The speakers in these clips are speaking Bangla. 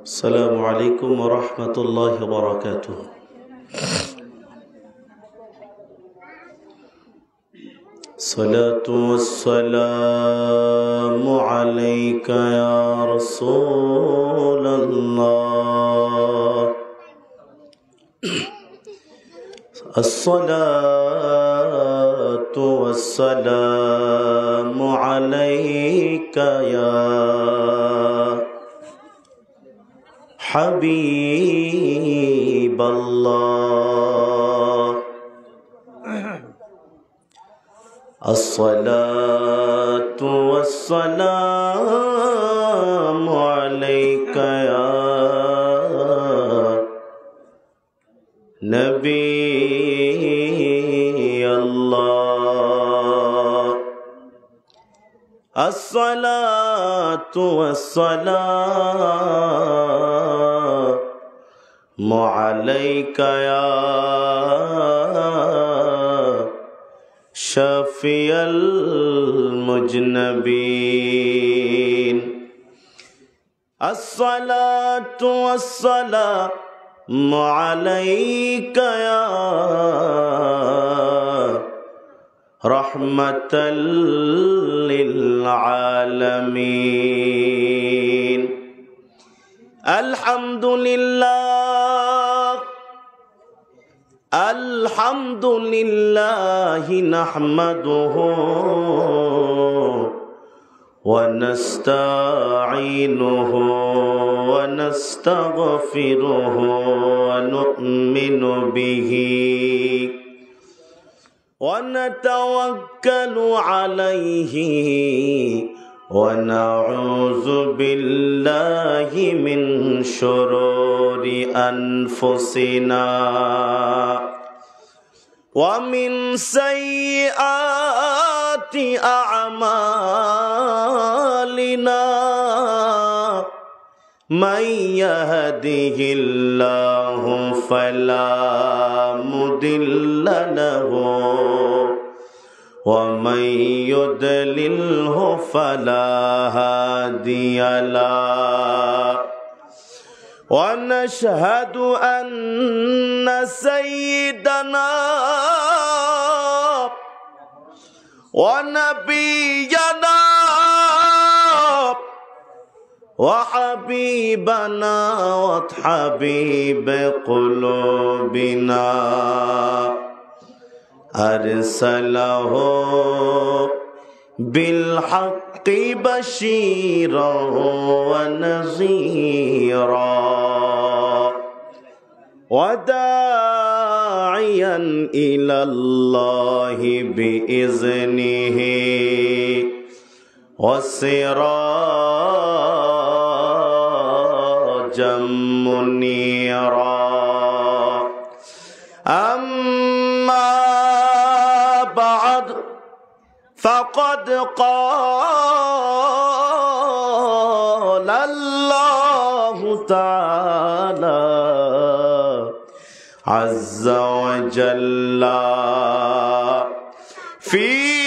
السلام عليكم ورحمة الله وبركاته. الصلاة والسلام عليك يا رسول الله. الصلاة والسلام عليك يا حبيب الله. الصلاة والسلام عليك يا نبي الله. الصلاة والسلام عليك يا شافي المجنبين. الصلاة والسلام عليك يا رحمة للعالمين. الحمد لله الحمد لله نحمده ونستعينه ونستغفره ونؤمن به ونتوكل عليه ونعوذ بالله من شرور أنفسنا ومن سيئات أعمالنا. من يهده الله فلا مضل له ومن يضلله فلا هادي له. ونشهد أن سيدنا ونبينا وحبيبنا وحبيب قلوبنا أرسله بالحق بشيرا ونذيرا وداعيا إلى الله بإذنه وسراجا منيرا. أما بعد فقد قال الله تعالى عز وجل في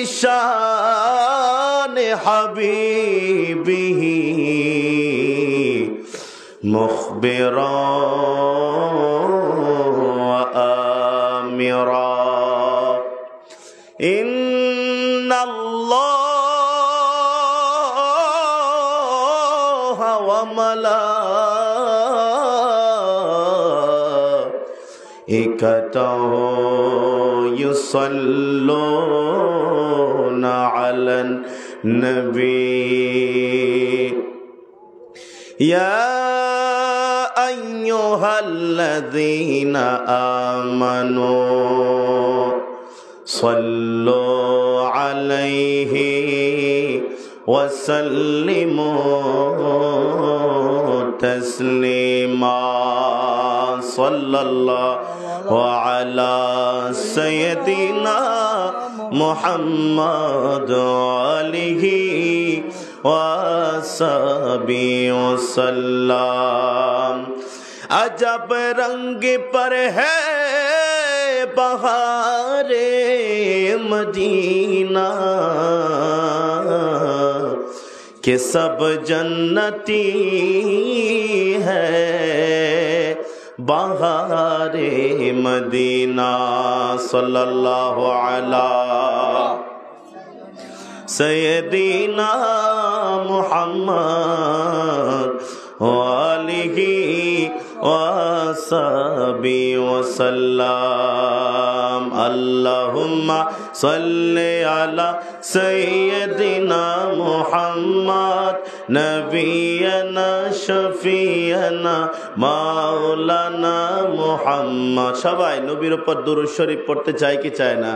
شان حبيبه مخبرا وآمرا. إن الله وملائكته يصلون على النبي. يا أيها الذين آمنوا صلوا عليه وسلموا تسليما. صلى الله على سيدنا محمد وآله وصحبه वसल्लम। अजब रंग पर है बहारे मदीना के सब जन्नती है बहारे मदीना सल्लल्लाहु अला सय्यदीना मुहम्मद वालिही वसहबी वसल्लम अल्लाहुम्मा सल्ली अला सय्यदिना मुहम्मद नबियना शफियना माওলানা মুহাম্মদ। সবাই নবীর উপর দুরূদ শরীফ পড়তে চায় কি চায় না?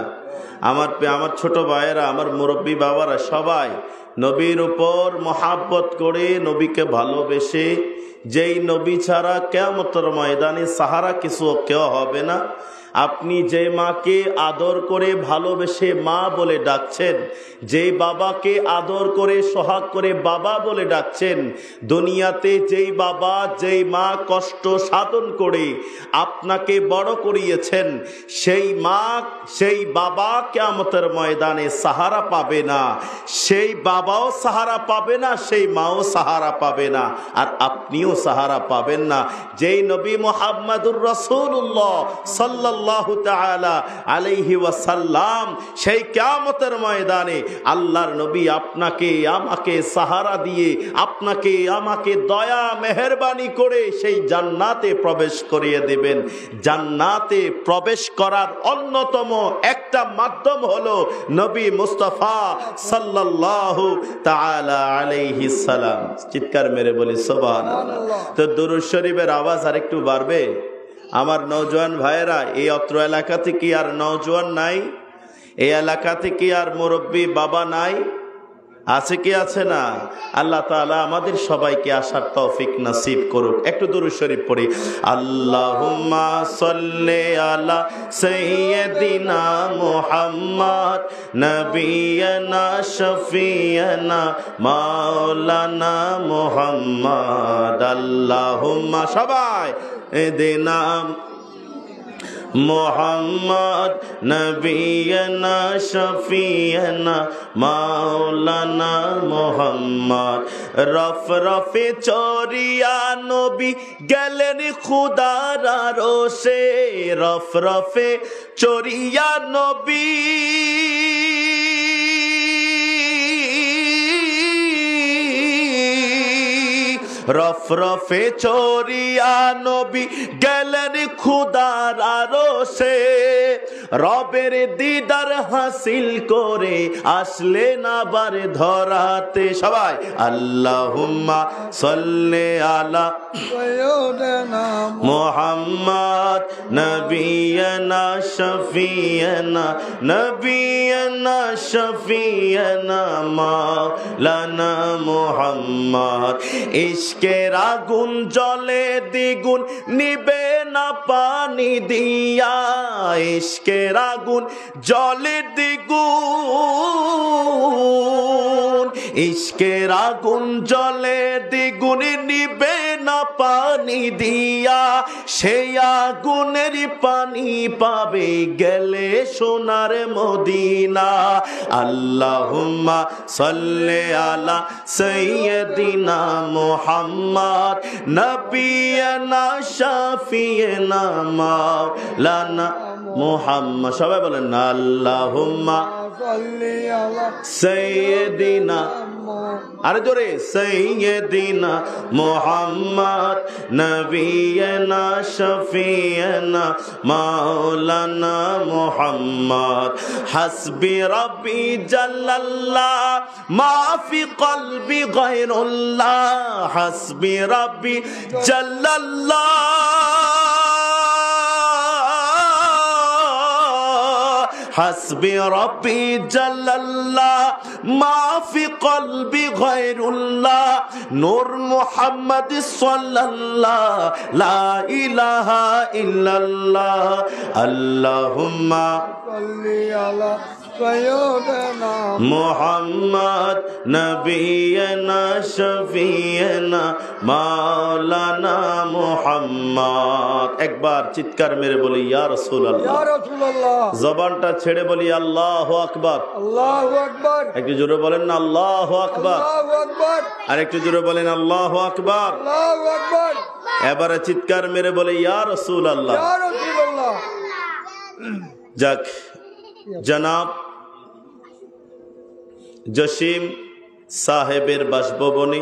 আমার ছোট ভাইয়েরা, আমার মুরব্বী বাবারা সবাই নবীর উপর মহাব্বত করে, নবীকে ভালোবেসে, যেই নবী ছাড়া কিয়ামতের ময়দানে সাহারা কিছু কেউ হবে না। আপনি যে মাকে আদর করে ভালোবেসে মা বলে ডাকছেন, যেই বাবাকে আদর করে সোহাগ করে বাবা বলে ডাকছেন, দুনিয়াতে যেই বাবা যেই মা কষ্ট সাধন করে আপনাকে বড় করিয়েছেন, সেই মা সেই বাবা কিয়ামতের ময়দানে সাহারা পাবে না, সেই বাবাও সাহারা পাবে না, সেই মাও সাহারা পাবে না, আর আপনিও সাহারা পাবেন না। যেই নবী মুহাম্মদুর রাসূলুল্লাহ সাল্লাল্লাহু তাআলা আলাইহি ওয়াসাল্লাম, সেই কিয়ামতের ময়দানে আল্লাহর নবী আপনাকে আমাকে সাহারা দিয়ে, আপনাকে আমাকে দয়া মেহেরবানি করে সেই জান্নাতে প্রবেশ করিয়ে দেবেন। জান্নাতে প্রবেশ করার অন্যতম একটা মাধ্যম হলো নবী মুস্তাফা সাল্লাল্লাহু তাআলা আলাইহি সালাম। চিৎকার মেরে বলি সুবহানাল্লাহ। তো দুরূদ শরীফের আওয়াজ আর একটু বাড়বে। আমার নওজোয়ান ভাইয়েরা, এই অত্র এলাকাতে কি আর নওজোয়ান নাই? এই এলাকাতে কি আর মুরব্বী বাবা নাই? আছে কি আছে না? আল্লাহ তাআলা আমাদের সবাইকে আসার তৌফিক নসিব করুক। একটু দুরূদ শরীফ পড়ি। আল্লাহুম্মা সাল্লি আলা সাইয়্যিদিনা মুহাম্মদ নবিয়্যিনা শফিয়্যিনা মাওলানা মুহাম্মদ। আল্লাহুম্মা সবাই এদিনা মুহাম্মদ নবিয়্যিনা শফিয়্যিনা মাওলানা মুহাম্মদ। রফ রফে চরিয়া নবী গেলেন খুদার আরশে, রফ রফে চরিয়া নবী রফ রফে চরিয়া নবী গেলেন খুদার আরশে, রবের দিদার হাসিল করে আসলেন আবার ধরাতে। সবাই আল্লাহুম্মা সাল্লি আলা সাইয়্যিদিনা মুহাম্মদ নবিয়্যিনা শফিয়্যিনা নবিয়্যিনা শফিয়্যিনা মাওলানা মুহাম্মদ। ইশকের আগুন জ্বলে দ্বিগুণ নিবে না পানি দিয়া, ইশকের আগুন জ্বলে দ্বিগুণ, ইশকের আগুন জ্বলে দ্বিগুণ নিবে না পানি দিয়া, সেই আগুনের পানি পাবে গেলে সোনার মদিনা। আল্লাহুম্মা সাল্লি আলা সাইয়্যিদিনা মুহাম্মদ নবিয়্যিনা শফিয়্যিনা মাওলানা মুহাম্মদ। সবাই বলেন আল্লাহুম্মা সাল্লি আলা সাইয়্যিদিনা, আরে জোরে, সাইয়্যিদিনা মুহাম্মদ নবিয়্যিনা শফিয়্যিনা মাওলানা মুহাম্মদ। হাসবি রাব্বি জাল্লাল্লাহ মা ফি কলবি গায়রুল্লাহ, হাসবি রাব্বি জাল্লাল্লাহ হাসবি রাব্বি জাল্লাল্লাহ মা ফি কলবি গায়রুল্লাহ, নূর মুহাম্মদ সাল্লাল্লাহ লা ইলাহা ইল্লাল্লাহ। আল্লাহুম্মা সাল্লি আলা سيدنا محمد نبينا شفيعنا مولانا محمد एक बार চিৎকার মেরে বলি ইয়া রাসূলুল্লাহ या रसूल अल्लाह জবানটা ছেড়ে বলি আল্লাহু আকবার अल्लाहु अकबर একটু জোরে বলেন না আল্লাহু আকবার अल्लाहु अकबर আর একটু জোরে বলেন আল্লাহু আকবার अल्लाहु अकबर এবারে চিৎকার মেরে বলি ইয়া রাসূলুল্লাহ या रसूल अल्लाह যাক জনাব জসিম সাহেবের বাসভবনে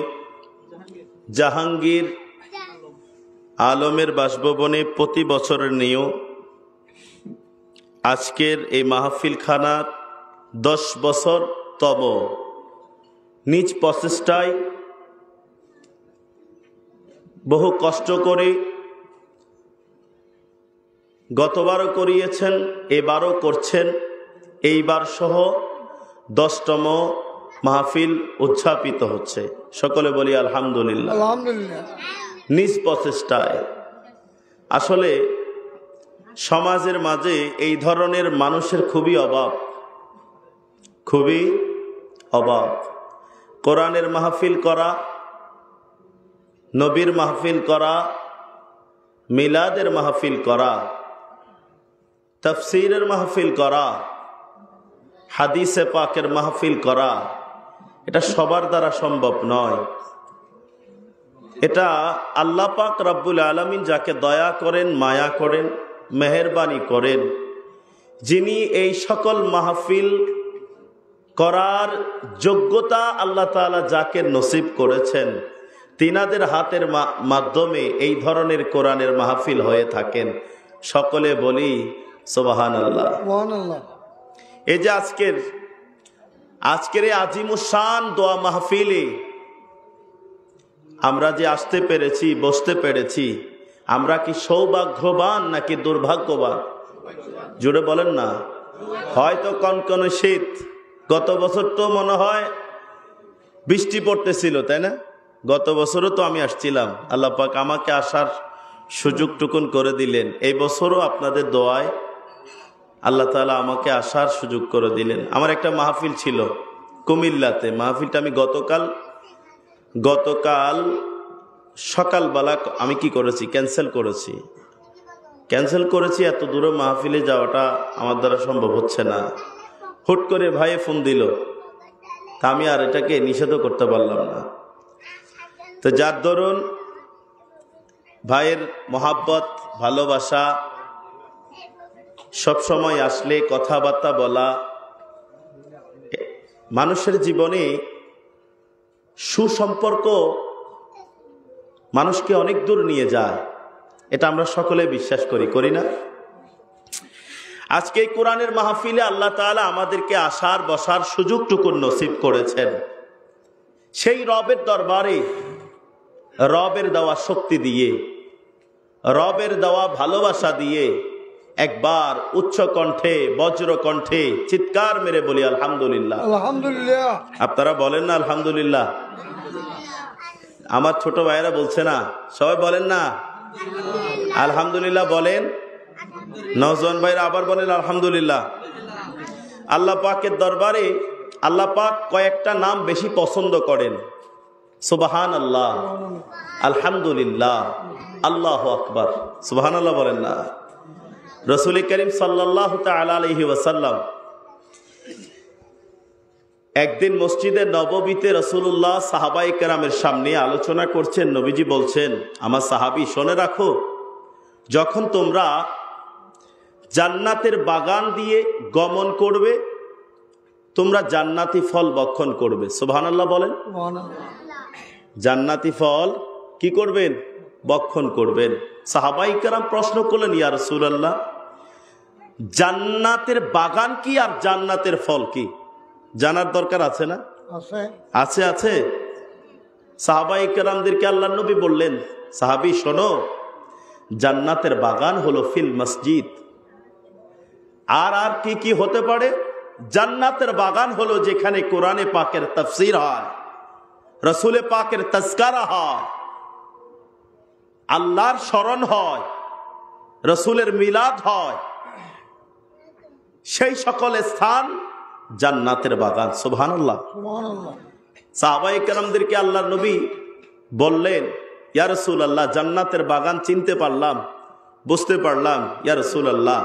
জাহাঙ্গীর আলমের বাসভবনে প্রতি বছরের নিয়ম আজকের এই মাহফিল খানার 10 বছর তব নিজ প্রচেষ্টায় বহু কষ্ট করে গতবারও করিয়েছেন এবারও করছেন এইবার সহ 10তম মাহফিল উদযাপিত হচ্ছে সকলে বলি আলহামদুলিল্লাহ अल्हम्दुलिल्लाह নিজ প্রচেষ্টায় আসলে সমাজের মাঝে এই ধরনের মানুষের খুবই অভাব কোরআনের মাহফিল করা নবীর মাহফিল করা মিলাদের মাহফিল করা তাফসীরের মাহফিল করা হাদিসে পাকের মাহফিল করা এটা সবার দ্বারা সম্ভব নয় এটা আল্লাহ পাক রব্বুল আলামিন যাকে দয়া করেন মায়া করেন মেহেরবানি করেন যিনি এই সকল মাহফিল করার যোগ্যতা আল্লাহ তাআলা যাকে নসিব করেছেন তিনাদের হাতের মাধ্যমে এই ধরনের কোরআনের মাহফিল হয়ে থাকেন সকলে বলি সুবহানাল্লাহ सुभान এই যে আজকের এই আজিমুশান দোয়া মাহফিলে আমরা যে আসতে পেরেছি বসতে পেরেছি আমরা কি সৌভাগ্যবান নাকি দুর্ভাগ্যবান জোরে বলেন না হয়তো কনকনে শীত গত বছর তো মনে হয় বৃষ্টি পড়তেছিল তাই না গত বছরও তো আমি আসছিলাম আল্লাহ পাক আমাকে আসার সুযোগটুকুন করে দিলেন এই বছরও আপনাদের দোয়ায় আল্লাহ তাআলা আমাকে আসার সুযোগ করে দিলেন আমার একটা মাহফিল ছিল কুমিল্লাতে মাহফিলটা আমি গতকাল সকালবেলা আমি কি করেছি ক্যান্সেল করেছি এত দূরে মাহফিলে যাওয়াটা আমার দ্বারা সম্ভব হচ্ছে না হুট করে ভাইয়ে ফোন দিল তা আমি আর এটাকে নিষেধও করতে পারলাম না তো যার দরুন ভাইয়ের মহাব্বত ভালোবাসা সব সময় আসলে কথাবার্তা বলা মানুষের জীবনে সুসম্পর্ক মানুষকে অনেক দূর নিয়ে যায় এটা আমরা সকলে বিশ্বাস করি না আজকে এই কোরআনের মাহফিলে আল্লাহ তাআলা আমাদেরকে আসার বসার সুযোগটুকু নসিব করেছেন সেই রবের দরবারে রবের দেওয়া শক্তি দিয়ে রবের দেওয়া ভালোবাসা দিয়ে একবার উচ্চ কণ্ঠে বজ্র কণ্ঠে চিৎকার মেরে বলি আলহামদুলিল্লাহ अल्हम्दुलिल्लाह আপনারা বলেন না আলহামদুলিল্লাহ আমার ছোট ভাইয়েরা বলছে না সবাই বলেন না আলহামদুলিল্লাহ বলেন নওজোয়ান ভাইরা আবার বলেন আলহামদুলিল্লাহ আল্লাহ পাকের দরবারে আল্লাহ পাক কয়েকটা নাম বেশি পছন্দ করেন সুবহানাল্লাহ আলহামদুলিল্লাহ আল্লাহু আকবার সুবহানাল্লাহ বলেন না রাসূল করিম সাল্লাল্লাহু তাআলা আলাইহি ওয়াসাল্লাম একদিন মসজিদে নববীতে রাসূলুল্লাহ সাহাবায়ে কেরামের সামনে আলোচনা করছেন নবীজি বলছেন আমার সাহাবী শুনে রাখো যখন তোমরা জান্নাতের বাগান দিয়ে গমন করবে তোমরা জান্নাতি ফল ভক্ষণ করবে সুবহানাল্লাহ বলেন জান্নাতি ফল কি করবেন ভক্ষণ করবেন সাহাবায়ে কেরাম প্রশ্ন করলেন ইয়া রাসূলুল্লাহ জান্নাতের বাগান কি আর জান্নাতের ফল কি জানার দরকার আছে না আছে সাহাবায়ে কেরামদেরকে আল্লাহর নবী বললেন সাহাবী শোনো জান্নাতের বাগান হলো ফিল মসজিদ আর কি কি হতে পারে জান্নাতের বাগান হলো যেখানে কোরআনে পাকের তাফসীর হয় রাসূলে পাকের তাজকিরা হয় আল্লাহর স্মরণ হয় রাসূলের মিলাদ হয় সেই সকল স্থান জান্নাতের বাগান। সুবহানাল্লাহ। সুবহানাল্লাহ। সাহাবায়ে কেরামদেরকে আল্লাহর নবী বললেন, ইয়া রাসূলুল্লাহ, জান্নাতের বাগান চিনতে পারলাম, বুঝতে পারলাম ইয়া রাসূলুল্লাহ,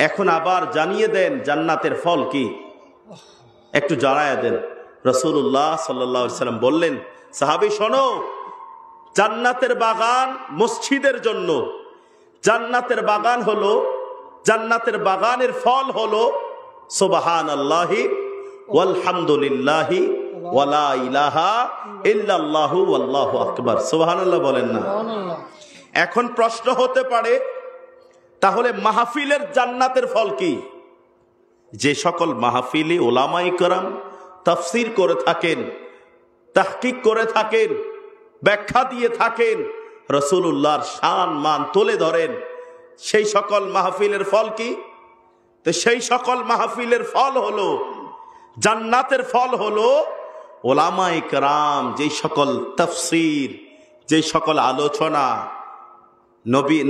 এখন আবার জানিয়ে দেন জান্নাতের ফল কি, একটু জানায়া দেন। রাসূলুল্লাহ সাল্লাল্লাহু আলাইহি সাল্লাম বললেন, সাহাবী শোনো, জান্নাতের বাগান মসজিদের জন্য। জান্নাতের বাগান হলো, জান্নাতের বাগানের ফল হলো সুবহানাল্লাহি ওয়ালহামদুলিল্লাহি ওয়ালা ইলাহা ইল্লাল্লাহু ওয়াল্লাহু আকবার। সুবহানাল্লাহ বলেন না? সুবহানাল্লাহ। এখন প্রশ্ন হতে পারে, তাহলে মাহফিলের জান্নাতের ফল কি? যে সকল মাহফিলে উলামায়ে কেরাম তাফসীর করে থাকেন, তাহকিক করে থাকেন, ব্যাখ্যা দিয়ে থাকেন, রাসূলুল্লাহর শান মান তুলে ধরেন, সেই সকল মাহফিলের ফল কি? তো সেই সকল মাহফিলের ফল হলো, জান্নাতের ফল হলো উলামায়ে কেরাম যেই সকল তাফসীর, যেই সকল আলোচনা,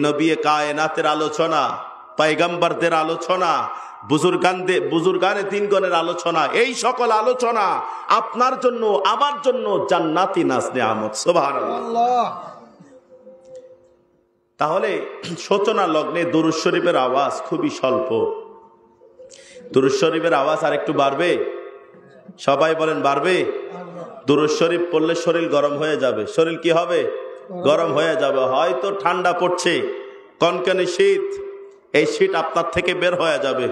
নবী কায়নাতের আলোচনা, পয়গম্বরদের আলোচনা, বুজুর্গানে তিনগণের আলোচনা, এই সকল আলোচনা আপনার জন্য আমার জন্য জান্নাতি নাজ নেয়ামত। সুবহানাল্লাহ। তাহলে সূচনা লগ্নে দুরূদ শরীফের আওয়াজ খুবই স্বল্প। দুরূদ শরীফের আওয়াজ আর একটু বাড়বে, সবাই বলেন বাড়বে। দুরূদ শরীফ পড়লে শরীর গরম হয়ে যাবে। শরীর কি হবে? গরম হয়ে যাবে। হয়তো ঠান্ডা পড়ছে, কনকনে শীত, এই শীত আপনার থেকে বের হয়ে যাবে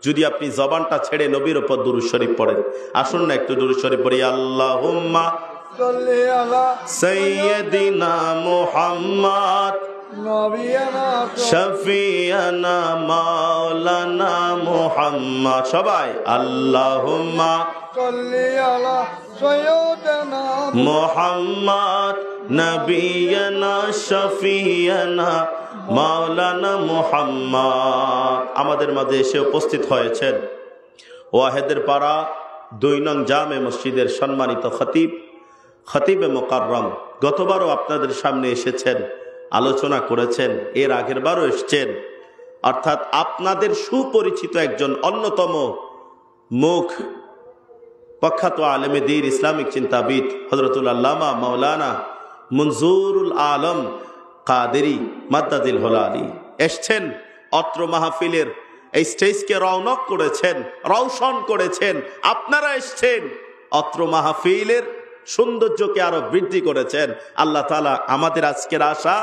যদি আপনি জবানটা ছেড়ে নবীর উপর দুরূদ শরীফ পড়েন। আসুন না একটু দুরূদ শরীফ পড়ি। আল্লাহুম্মা সাল্লি আলা সাইয়্যিদিনা মুহাম্মদ নবিয়ানা শফিয়ানা মাওলানা মুহাম্মদ। সবাই আল্লাহুম্মা সাল্লি আলা সাইয়্যিদিনা মুহাম্মদ নবিয়ানা শফিয়ানা মাওলানা মুহাম্মদ। আমাদের মাঝে এসে উপস্থিত হয়েছেন ওয়াহেদের পাড়া 2 নং জামে মসজিদের সম্মানিত খতিবে মুকাররম। গতবারও আপনাদের সামনে এসেছেন, আলোচনা করেছেন, এর আগের বারও এসেছেন। অর্থাৎ আপনাদের সুপরিচিত একজন অন্যতম মুখ প্রখ্যাত আলেমে দ্বীন, ইসলামিক চিন্তাবিদ হযরতুল আল্লামা মাওলানা মনজুরুল আলম কাদেরী মাদ্দাদিল হোলালি এসছেন। অত্র মাহফিলের এই স্টেজকে রৌনক করেছেন, রৌশন করেছেন। আপনারা এসছেন, অত্র মাহফিলের সৌন্দর্যকে আরো বৃদ্ধি করেছেন। আল্লাহ তাআলা আমাদের আজকের আশা,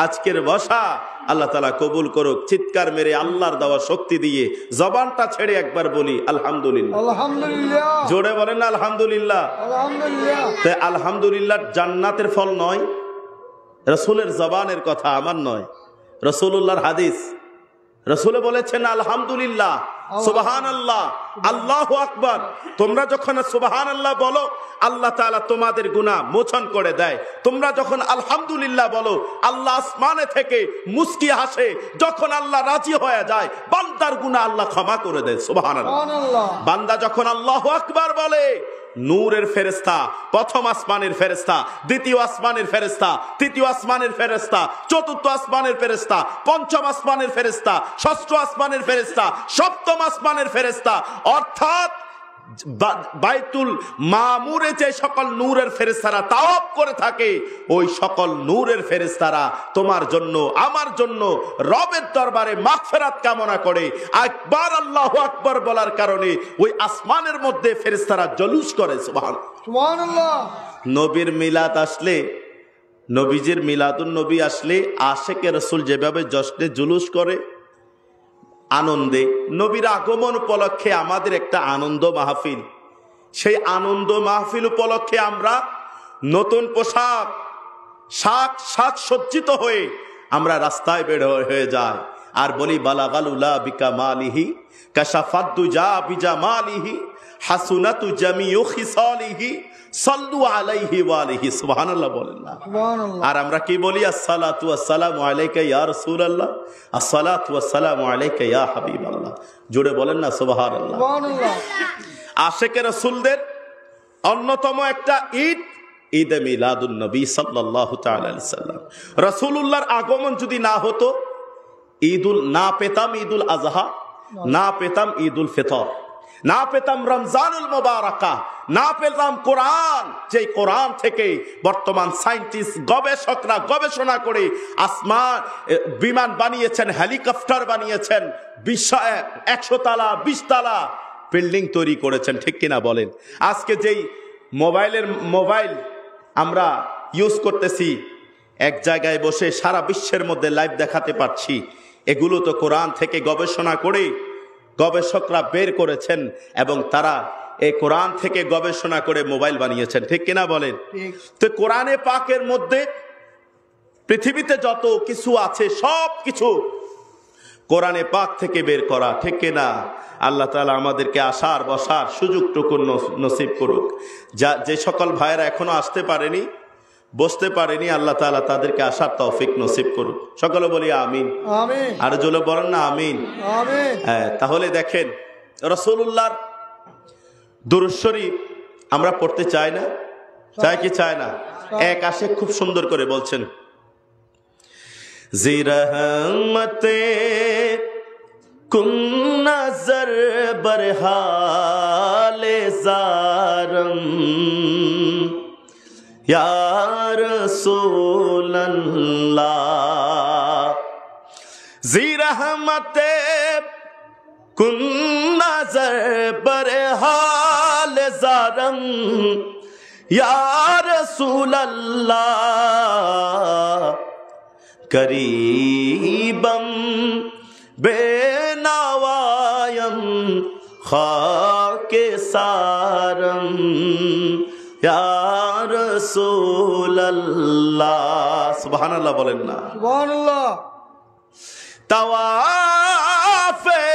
আজকের বসা আল্লাহ তাআলা কবুল করুক। চিৎকার মেরে আল্লাহর দেওয়া শক্তি দিয়ে জবানটা ছেড়ে একবার বলি আলহামদুলিল্লাহ। আলহামদুলিল্লাহ। জোরে বলেন না আলহামদুলিল্লাহ। আলহামদুলিল্লাহ। তাই আলহামদুলিল্লাহ জান্নাতের ফল নয়, রাসূলের জবানের কথা, আমার নয়, রাসূলুল্লাহর হাদিস। রাসূলে বলেছেন আলহামদুলিল্লাহ, সুবহানাল্লাহ, আল্লাহু আকবার। তোমরা যখন সুবহানাল্লাহ বলো, আল্লাহ তাআলা তোমাদের গুনাহ মোচন করে দেয়। তোমরা যখন আলহামদুলিল্লাহ বলো, আল্লাহ আসমানে থেকে মুস্কি হাসে। যখন আল্লাহ রাজি হয়ে যায়, বান্দার গুনাহ আল্লাহ ক্ষমা করে দেয়। সুবহানাল্লাহ। সুবহানাল্লাহ। বান্দা যখন আল্লাহু আকবার বলে, নূরের ফেরেশতা, প্রথম আসমানের ফেরেশতা, দ্বিতীয় আসমানের ফেরেশতা, তৃতীয় আসমানের ফেরেশতা, চতুর্থ আসমানের ফেরেশতা, পঞ্চম আসমানের ফেরেশতা, ষষ্ঠ আসমানের ফেরেশতা, সপ্তম আসমানের ফেরেশতা, অর্থাৎ বাইতুল মামুরে যে সকল নূরের ফেরেশতারা তাওয়াফ করে থাকে, ওই সকল নূরের ফেরেশতারা তোমার জন্য আমার জন্য রবের দরবারে মাগফিরাত কামনা করে। একবার আল্লাহু আকবার বলার কারণে ওই আসমানের মধ্যে ফেরেশতারা জলুস করে। সুবহানাল্লাহ। নবীর মিলাদ আসলে, নবীজির মিলাদুন নবী আসলে আশেকে রাসূল যেভাবে জশ্নে জুলুস করে, আনন্দে, নবীর আগমন উপলক্ষে আমাদের একটা আনন্দ মাহফিল। সেই আনন্দ মাহফিল উপলক্ষে আমরা নতুন পোশাক সাজ সজ্জিত হয়ে আমরা রাস্তায় বের হয়ে যাই আর বলি বালাগাল উলা বিকামালিহি কাশাফাদ্দু যা বিজামালিহি হাসুনাতু জামিউ খিসালিহি সাল্লু আলাইহি ওয়া আলিহি। সুবহানাল্লাহ বলেন না? সুবহানাল্লাহ। আর আমরা কি বলি? আসসালাতু ওয়াসসালামু আলাইকা ইয়া রাসূলুল্লাহ, আসসালাতু ওয়াসসালামু আলাইকা ইয়া হাবিবাল্লাহ। জোরে বলেন না সুবহানাল্লাহ। সুবহানাল্লাহ। আশেকে রাসূলদের অন্যতম একটা ঈদ, ঈদে মিলাদুন নবী সাল্লাল্লাহু তাআলা আলাইহি সাল্লাম। রাসূলুল্লাহর আগমন যদি না হতো, না পেতাম ঈদুল আযহা, না পেতাম ঈদুল ফিতর। না পেতাম রমজানুল মুবারাকা, না পেতাম কোরআন, যে কোরআন থেকে বর্তমান সায়েন্টিস্ট গবেষকরা গবেষণা করে আসমান বিমান বানিয়েছেন, হেলিকপ্টার বানিয়েছেন, 100 তালা 20 তালা বিল্ডিং তৈরি করেছেন, ঠিক কিনা বলেন? আজকে যেই মোবাইল আমরা ইউজ করতেছি, এক জায়গায় বসে সারা বিশ্বের মধ্যে লাইভ দেখাতে পারছি, এগুলো তো কোরআন থেকে গবেষণা করে গবেষকরা বের করেছেন এবং তারা এই কোরআন থেকে গবেষণা করে মোবাইল বানিয়েছেন, ঠিক কিনা বলেন? তো কোরআনে পাকের মধ্যে পৃথিবীতে যত কিছু আছে সব কিছু কোরআনে পাক থেকে বের করা, ঠিক কিনা? আল্লাহ তাআলা আমাদেরকে আসার বসার সুযোগটুকু নসিব করুক। যে সকল ভাইয়েরা এখনো আসতে পারেনি, বসতে পারেনি, আল্লাহ তাআলা তাদেরকে আসার তৌফিক নসিব করুক। সকলে বলি আমিন। আমিন। আর জোরে বলেন না আমিন। আমিন। হ্যাঁ, তাহলে দেখেন রাসূলুল্লাহর দুরূদ শরীফ আমরা পড়তে চাই না? চাই কি চাই না? এক আশেক খুব সুন্দর করে বলছেন, জি রহমতে কুন নজর বরহালে জারম ইয়া রাসূলুল্লাহ, জি রহমতে কুন নজর বরহালে জারম ইয়া রাসূলুল্লাহ, করিবম বেনাওয়ায়ম খাকে সারম ইয়া রাসূলুল্লাহ। সুবহানাল্লাহ বলেন না? সুবহানাল্লাহ। তাওয়াফে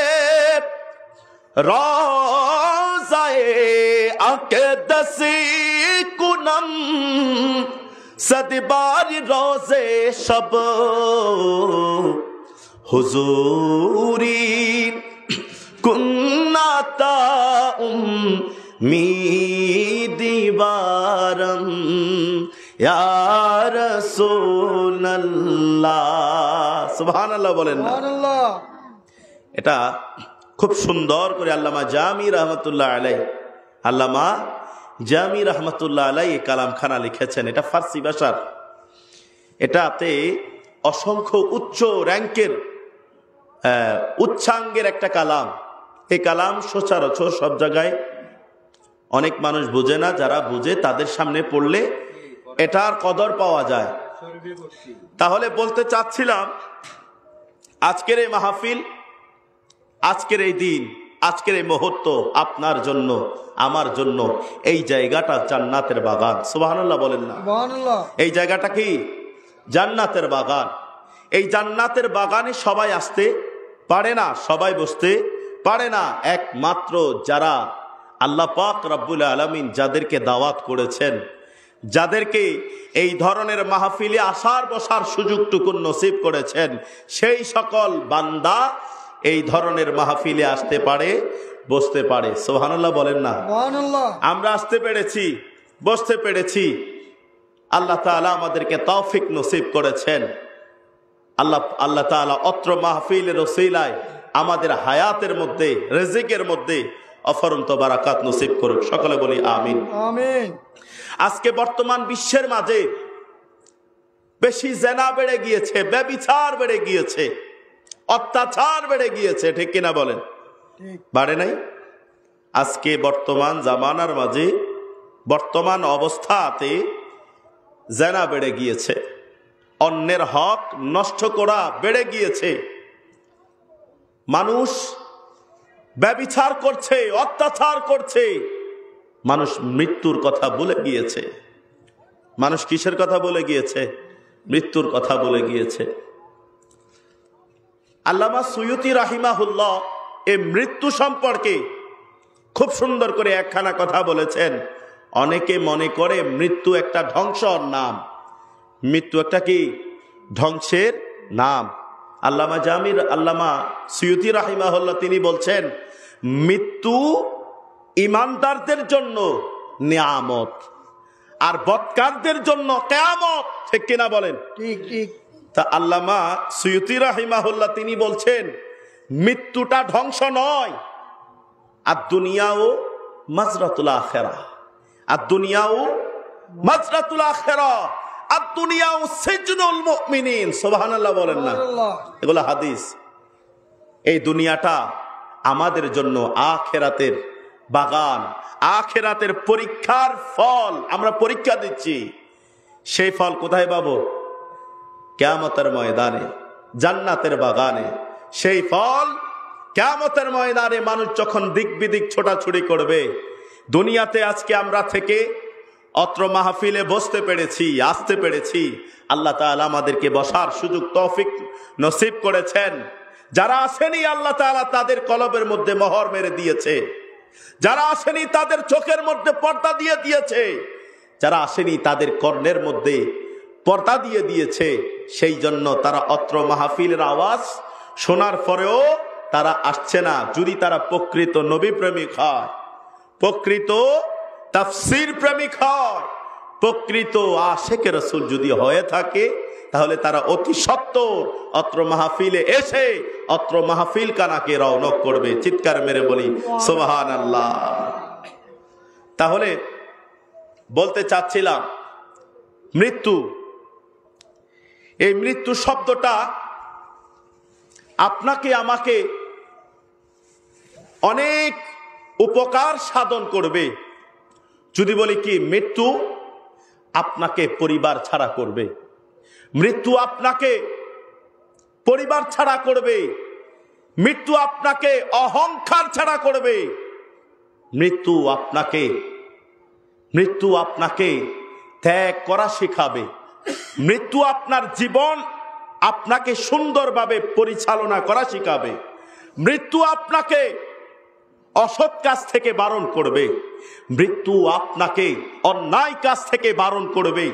রওজায়ে আকদসি কুনম সদবারি রোজে শব হুজুরি কুন্নাতা মি দিবারম ইয়া রাসূলুল্লাহ। সুবহানাল্লাহ বলেন না? সুবহানাল্লাহ। এটা খুব সুন্দর করে আল্লামা জামি রহমতুল্লাহ আলাই, আল্লামা জামি রহমতুল্লাহ আলাই এই কালামখানা লিখেছেন। এটা ফার্সি ভাষার, এটাতে অসংখ্য উচ্চ র্যাঙ্কের উচ্চাঙ্গের একটা কালাম। এই কালাম সচরাচর সব জায়গায় অনেক মানুষ বুঝে না, যারা বুঝে তাদের সামনে পড়লে এটার কদর পাওয়া যায়। তাহলে বলতে চাচ্ছিলাম, আজকের এই মাহফিল, আজকের এই দিন, আজকের এই মুহূর্ত আপনার জন্য, আমার জন্য এই জায়গাটা জান্নাতের বাগান। সুবহানাল্লাহ বলেন না? সুবহানাল্লাহ। এই জায়গাটা কি? জান্নাতের বাগান। এই জান্নাতের বাগানে সবাই আসতে পারে না, সবাই বসতে পারে না। একমাত্র যারা আল্লাহ পাক রব্বুল আলামিন যাদেরকে দাওয়াত করেছেন, যাদেরকে এই ধরনের মাহফিলে আসার বসার সুযোগটুকু নসিব করেছেন, সেই সকল বান্দা এই ধরনের মাহফিলে আসতে পারে, বসতে পারে। সুবহানাল্লাহ বলেন না? সুবহানাল্লাহ। আমরা আসতে পেরেছি, বসতে পেরেছি, আল্লাহ তাআলা আমাদেরকে তৌফিক নসিব করেছেন। আল্লাহ তাআলা অত্র মাহফিলের ওসিলায় আমাদের হায়াতের মধ্যে, রিজিকের মধ্যে অফরন্ত বারাকাত নসিব করুক। সকলে বলি আমিন। আমিন। আজকে বর্তমান বিশ্বের মাঝে বেশি জেনা বেড়ে গিয়েছে, ব্যভিচার বেড়ে গিয়েছে, অত্যাচার বেড়ে গিয়েছে, ঠিক কিনা বলেন? ঠিক। বাড়ে নাই? আজকে বর্তমান জামানার মাঝে, বর্তমান অবস্থাতে জেনা বেড়ে গিয়েছে, অন্যের হক নষ্ট করা বেড়ে গিয়েছে, মানুষ ব্যভিচার করছে, অত্যাচার করছে, মানুষ মৃত্যুর কথা ভুলে গিয়েছে। মানুষ কিসের কথা বলে গিয়েছে? মৃত্যুর কথা বলে গিয়েছে। আল্লামা সুয়ুতি রাহিমাহুল্লাহ এই মৃত্যু সম্পর্কে খুব সুন্দর করে একখানা কথা বলেছেন। অনেকে মনে করে মৃত্যু একটা ধ্বংসর নাম। মৃত্যু একটা কি? ধ্বংসের নাম। আল্লামা সুয়ুতি রাহিমাহুল্লাহ তিনি বলছেন, মৃত্যু ইমানদারদের জন্য নিয়ামত, আর বদকারদের জন্য কিয়ামত, ঠিক কিনা বলেন? ঠিক ঠিক। তা আল্লামা সুয়ুতি রাহিমাহুল্লাহ তিনি বলছেন, মৃত্যুটা ধ্বংস নয়, আর দুনিয়াও মাজরাতুল আখিরাহ, আর দুনিয়াও মাজরাতুল আখিরাহ, আর দুনিয়াও সিজনুল মুমিনিন। সুবহানাল্লাহ বলেন না? এগুলো হাদিস। এই দুনিয়াটা আমাদের জন্য আখিরাতের বাগান, আখিরাতের পরীক্ষার ফল। আমরা পরীক্ষা দিচ্ছি, সেই ফল কোথায় পাবো? কিয়ামতের ময়দানে, জান্নাতের বাগানে। সেই ফল কিয়ামতের ময়দানে মানুষ যখন দিক বিদিক ছোটাছুটি করবে। দুনিয়াতে আজকে আমরা থেকে অত্র মাহফিলে বসতে পেরেছি, আসতে পেরেছি, আল্লাহ তাআলা আমাদেরকে বসার সুযোগ তৌফিক নসিব করেছেন। যারা আসেনি আল্লাহ তাআলা তাদের কলবের মধ্যে মোহর মেরে দিয়েছে, যারা আসেনি তাদের চোখের মধ্যে পর্দা দিয়ে দিয়েছে, যারা আসেনি তাদের কর্ণের মধ্যে পর্দা দিয়ে দিয়েছে। সেই জন্য তারা অত্র মাহফিলের আওয়াজ শোনার পরেও তারা আসছে না। যদি তারা প্রকৃত নবী প্রেমিক হয়, প্রকৃত তাফসীর প্রেমিক হয়, প্রকৃত আশিকে রাসূল যদি হয়ে থাকে, তাহলে তারা অতি সত্বর অত্র মাহফিলে এসে অত্র মাহফিল কানাকে রওনক করবে। চিৎকার মেরে বলি সুবহানাল্লাহ। তাহলে বলতে চাচ্ছিলাম, মৃত্যু, এই মৃত্যু শব্দটা আপনাকে আমাকে অনেক উপকার সাধন করবে। যদি বলি কি, মৃত্যু আপনাকে পরিবার ছাড়া করবে, মৃত্যু আপনাকে পরিবার ছাড়া করবে, মৃত্যু আপনাকে অহংকার ছাড়া করবে, মৃত্যু আপনাকে ত্যাগ করা শেখাবে, মৃত্যু আপনার জীবন আপনাকে সুন্দরভাবে পরিচালনা করা শেখাবে, মৃত্যু আপনাকে অসৎ কাজ থেকে বারণ করবে, মৃত্যু আপনাকে অন্যায় কাজ থেকে বারণ করবে,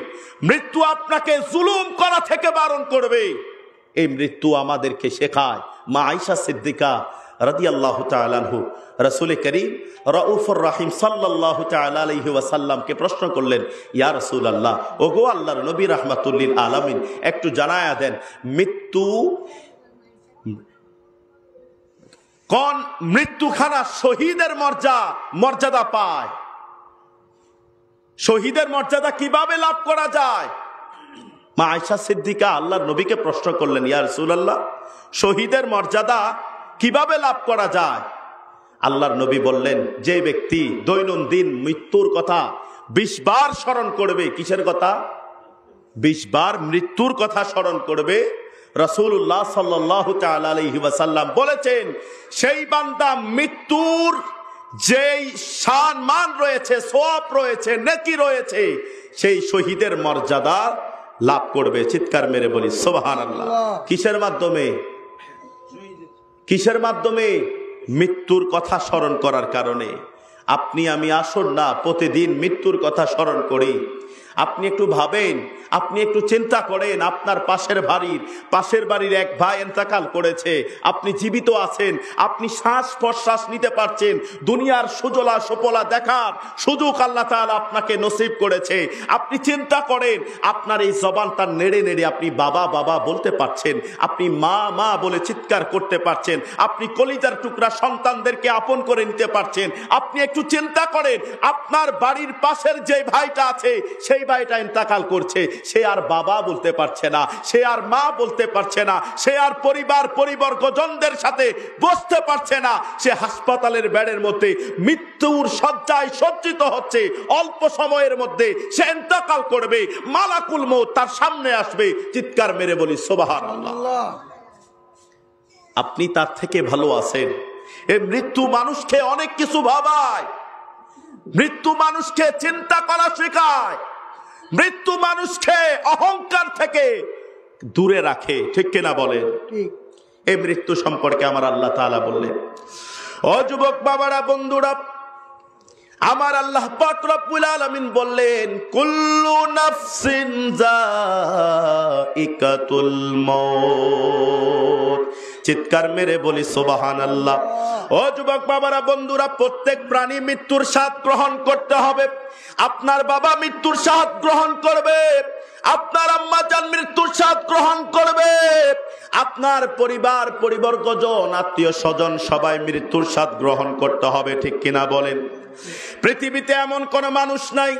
মৃত্যু আপনাকে জুলুম করা থেকে বারণ করবে। এই মৃত্যু আমাদেরকে শেখায়। মা আয়েশা সিদ্দিকা রাদিয়াল্লাহু তাআলা আনহু রাসূল করিম রাউফুর রহিম সাল্লাল্লাহু তাআলা আলাইহি ওয়াসাল্লামকে প্রশ্ন করলেন, ইয়া রাসূলুল্লাহ, ওগো আল্লাহর নবী রাহমাতুল লিল আলামিন, একটু জানায়া দেন মৃত্যু কোন মৃত্যুখানা শহীদের মর্যাদা পায়, শহীদের মর্যাদা কিভাবে লাভ করা যায়? মা আয়েশা সিদ্দিকা আল্লাহর নবীকে প্রশ্ন করলেন, ইয়া রাসূলুল্লাহ, শহীদের মর্যাদা কিভাবে লাভ করা যায়? আল্লাহর নবী বললেন, যে ব্যক্তি দৈনন্দিন মৃত্যুর কথা 20 বার স্মরণ করবে। কিসের কথা? 20 বার মৃত্যুর কথা স্মরণ করবে। রাসূলুল্লাহ সাল্লাল্লাহু তাআলা আলাইহি ওয়াসাল্লাম বলেছেন, সেই বান্দা মৃত্যুর যেই সম্মান রয়েছে, সওয়াব রয়েছে, নেকি রয়েছে, সেই শহীদের মর্যাদা লাভ করবে। চিৎকার মেরে বলি সুবহানাল্লাহ। কিসের মাধ্যমে? কিসের মাধ্যমে? মৃত্যুর কথা স্মরণ করার কারণে। আপনি আমি আসুন না প্রতিদিন মৃত্যুর কথা স্মরণ করি। আপনি একটু ভাবেন, আপনি একটু চিন্তা করেন, আপনার পাশের বাড়ির এক ভাই ইন্তেকাল করেছে, আপনি জীবিত আছেন, আপনি শ্বাস প্রশ্বাস নিতে পারছেন, দুনিয়ার সুজলা সুফলা দেখার সুযোগ আল্লাহ তাআলা আপনাকে নসিব করেছে। আপনি চিন্তা করেন, আপনার এই জবানটা নেড়ে নেড়ে আপনি বাবা বাবা বলতে পারছেন, আপনি মা মা বলে চিৎকার করতে পারছেন, আপনি কলিজার টুকরা সন্তানদেরকে আপন করে নিতে পারছেন। আপনি একটু চিন্তা করেন, আপনার বাড়ির পাশের যে ভাইটা আছে, সেই ভাইটা ইন্তেকাল করছে, সে আর বাবা বলতে পারছে না, সে আর মা বলতে পারছে না, সে আর পরিবর্গজনদের সাথে বসতে পারছে না, সে হাসপাতালের বেডের মধ্যে মৃত্যুর শয্যায় সজ্জিত হচ্ছে। অল্প সময়ের মধ্যে সে ইন্তেকাল করবে, মালাকুল মউত তার সামনে আসবে। চিৎকার মেরে বলি সুবহানাল্লাহ। আপনি তার থেকে ভালো আছেন। এই মৃত্যু মানুষকে অনেক কিছু ভাবায়, মৃত্যু মানুষকে চিন্তা করা শেখায়, মৃত্যু মানুষকে অহংকার থেকে দূরে রাখে। ঠিক কিনা বলেন? এই মৃত্যু সম্পর্কে আমার আল্লাহ তাআলা বললেন, ও যুবক বাবারা, বন্ধুরা, আমার আল্লাহ পাক রব্বুল আলামিন বললেন, কুল্লু নাফসিন যায়িকাতুল মউত। চিৎকার মেরে বলি সুবহানাল্লাহ। ও যুবক বাবারা, বন্ধুরা, প্রত্যেক প্রাণী মৃত্যুর স্বাদ গ্রহণ করতে হবে। আপনার বাবা মৃত্যুর স্বাদ গ্রহণ করবে, আপনার আম্মা জান মৃত্যুর স্বাদ গ্রহণ করবে, আপনার পরিবার পরিবর্গজন আত্মীয় স্বজন সবাই মৃত্যুর স্বাদ গ্রহণ করতে হবে, ঠিক কিনা বলেন? পৃথিবীতে এমন কোন মানুষ নাই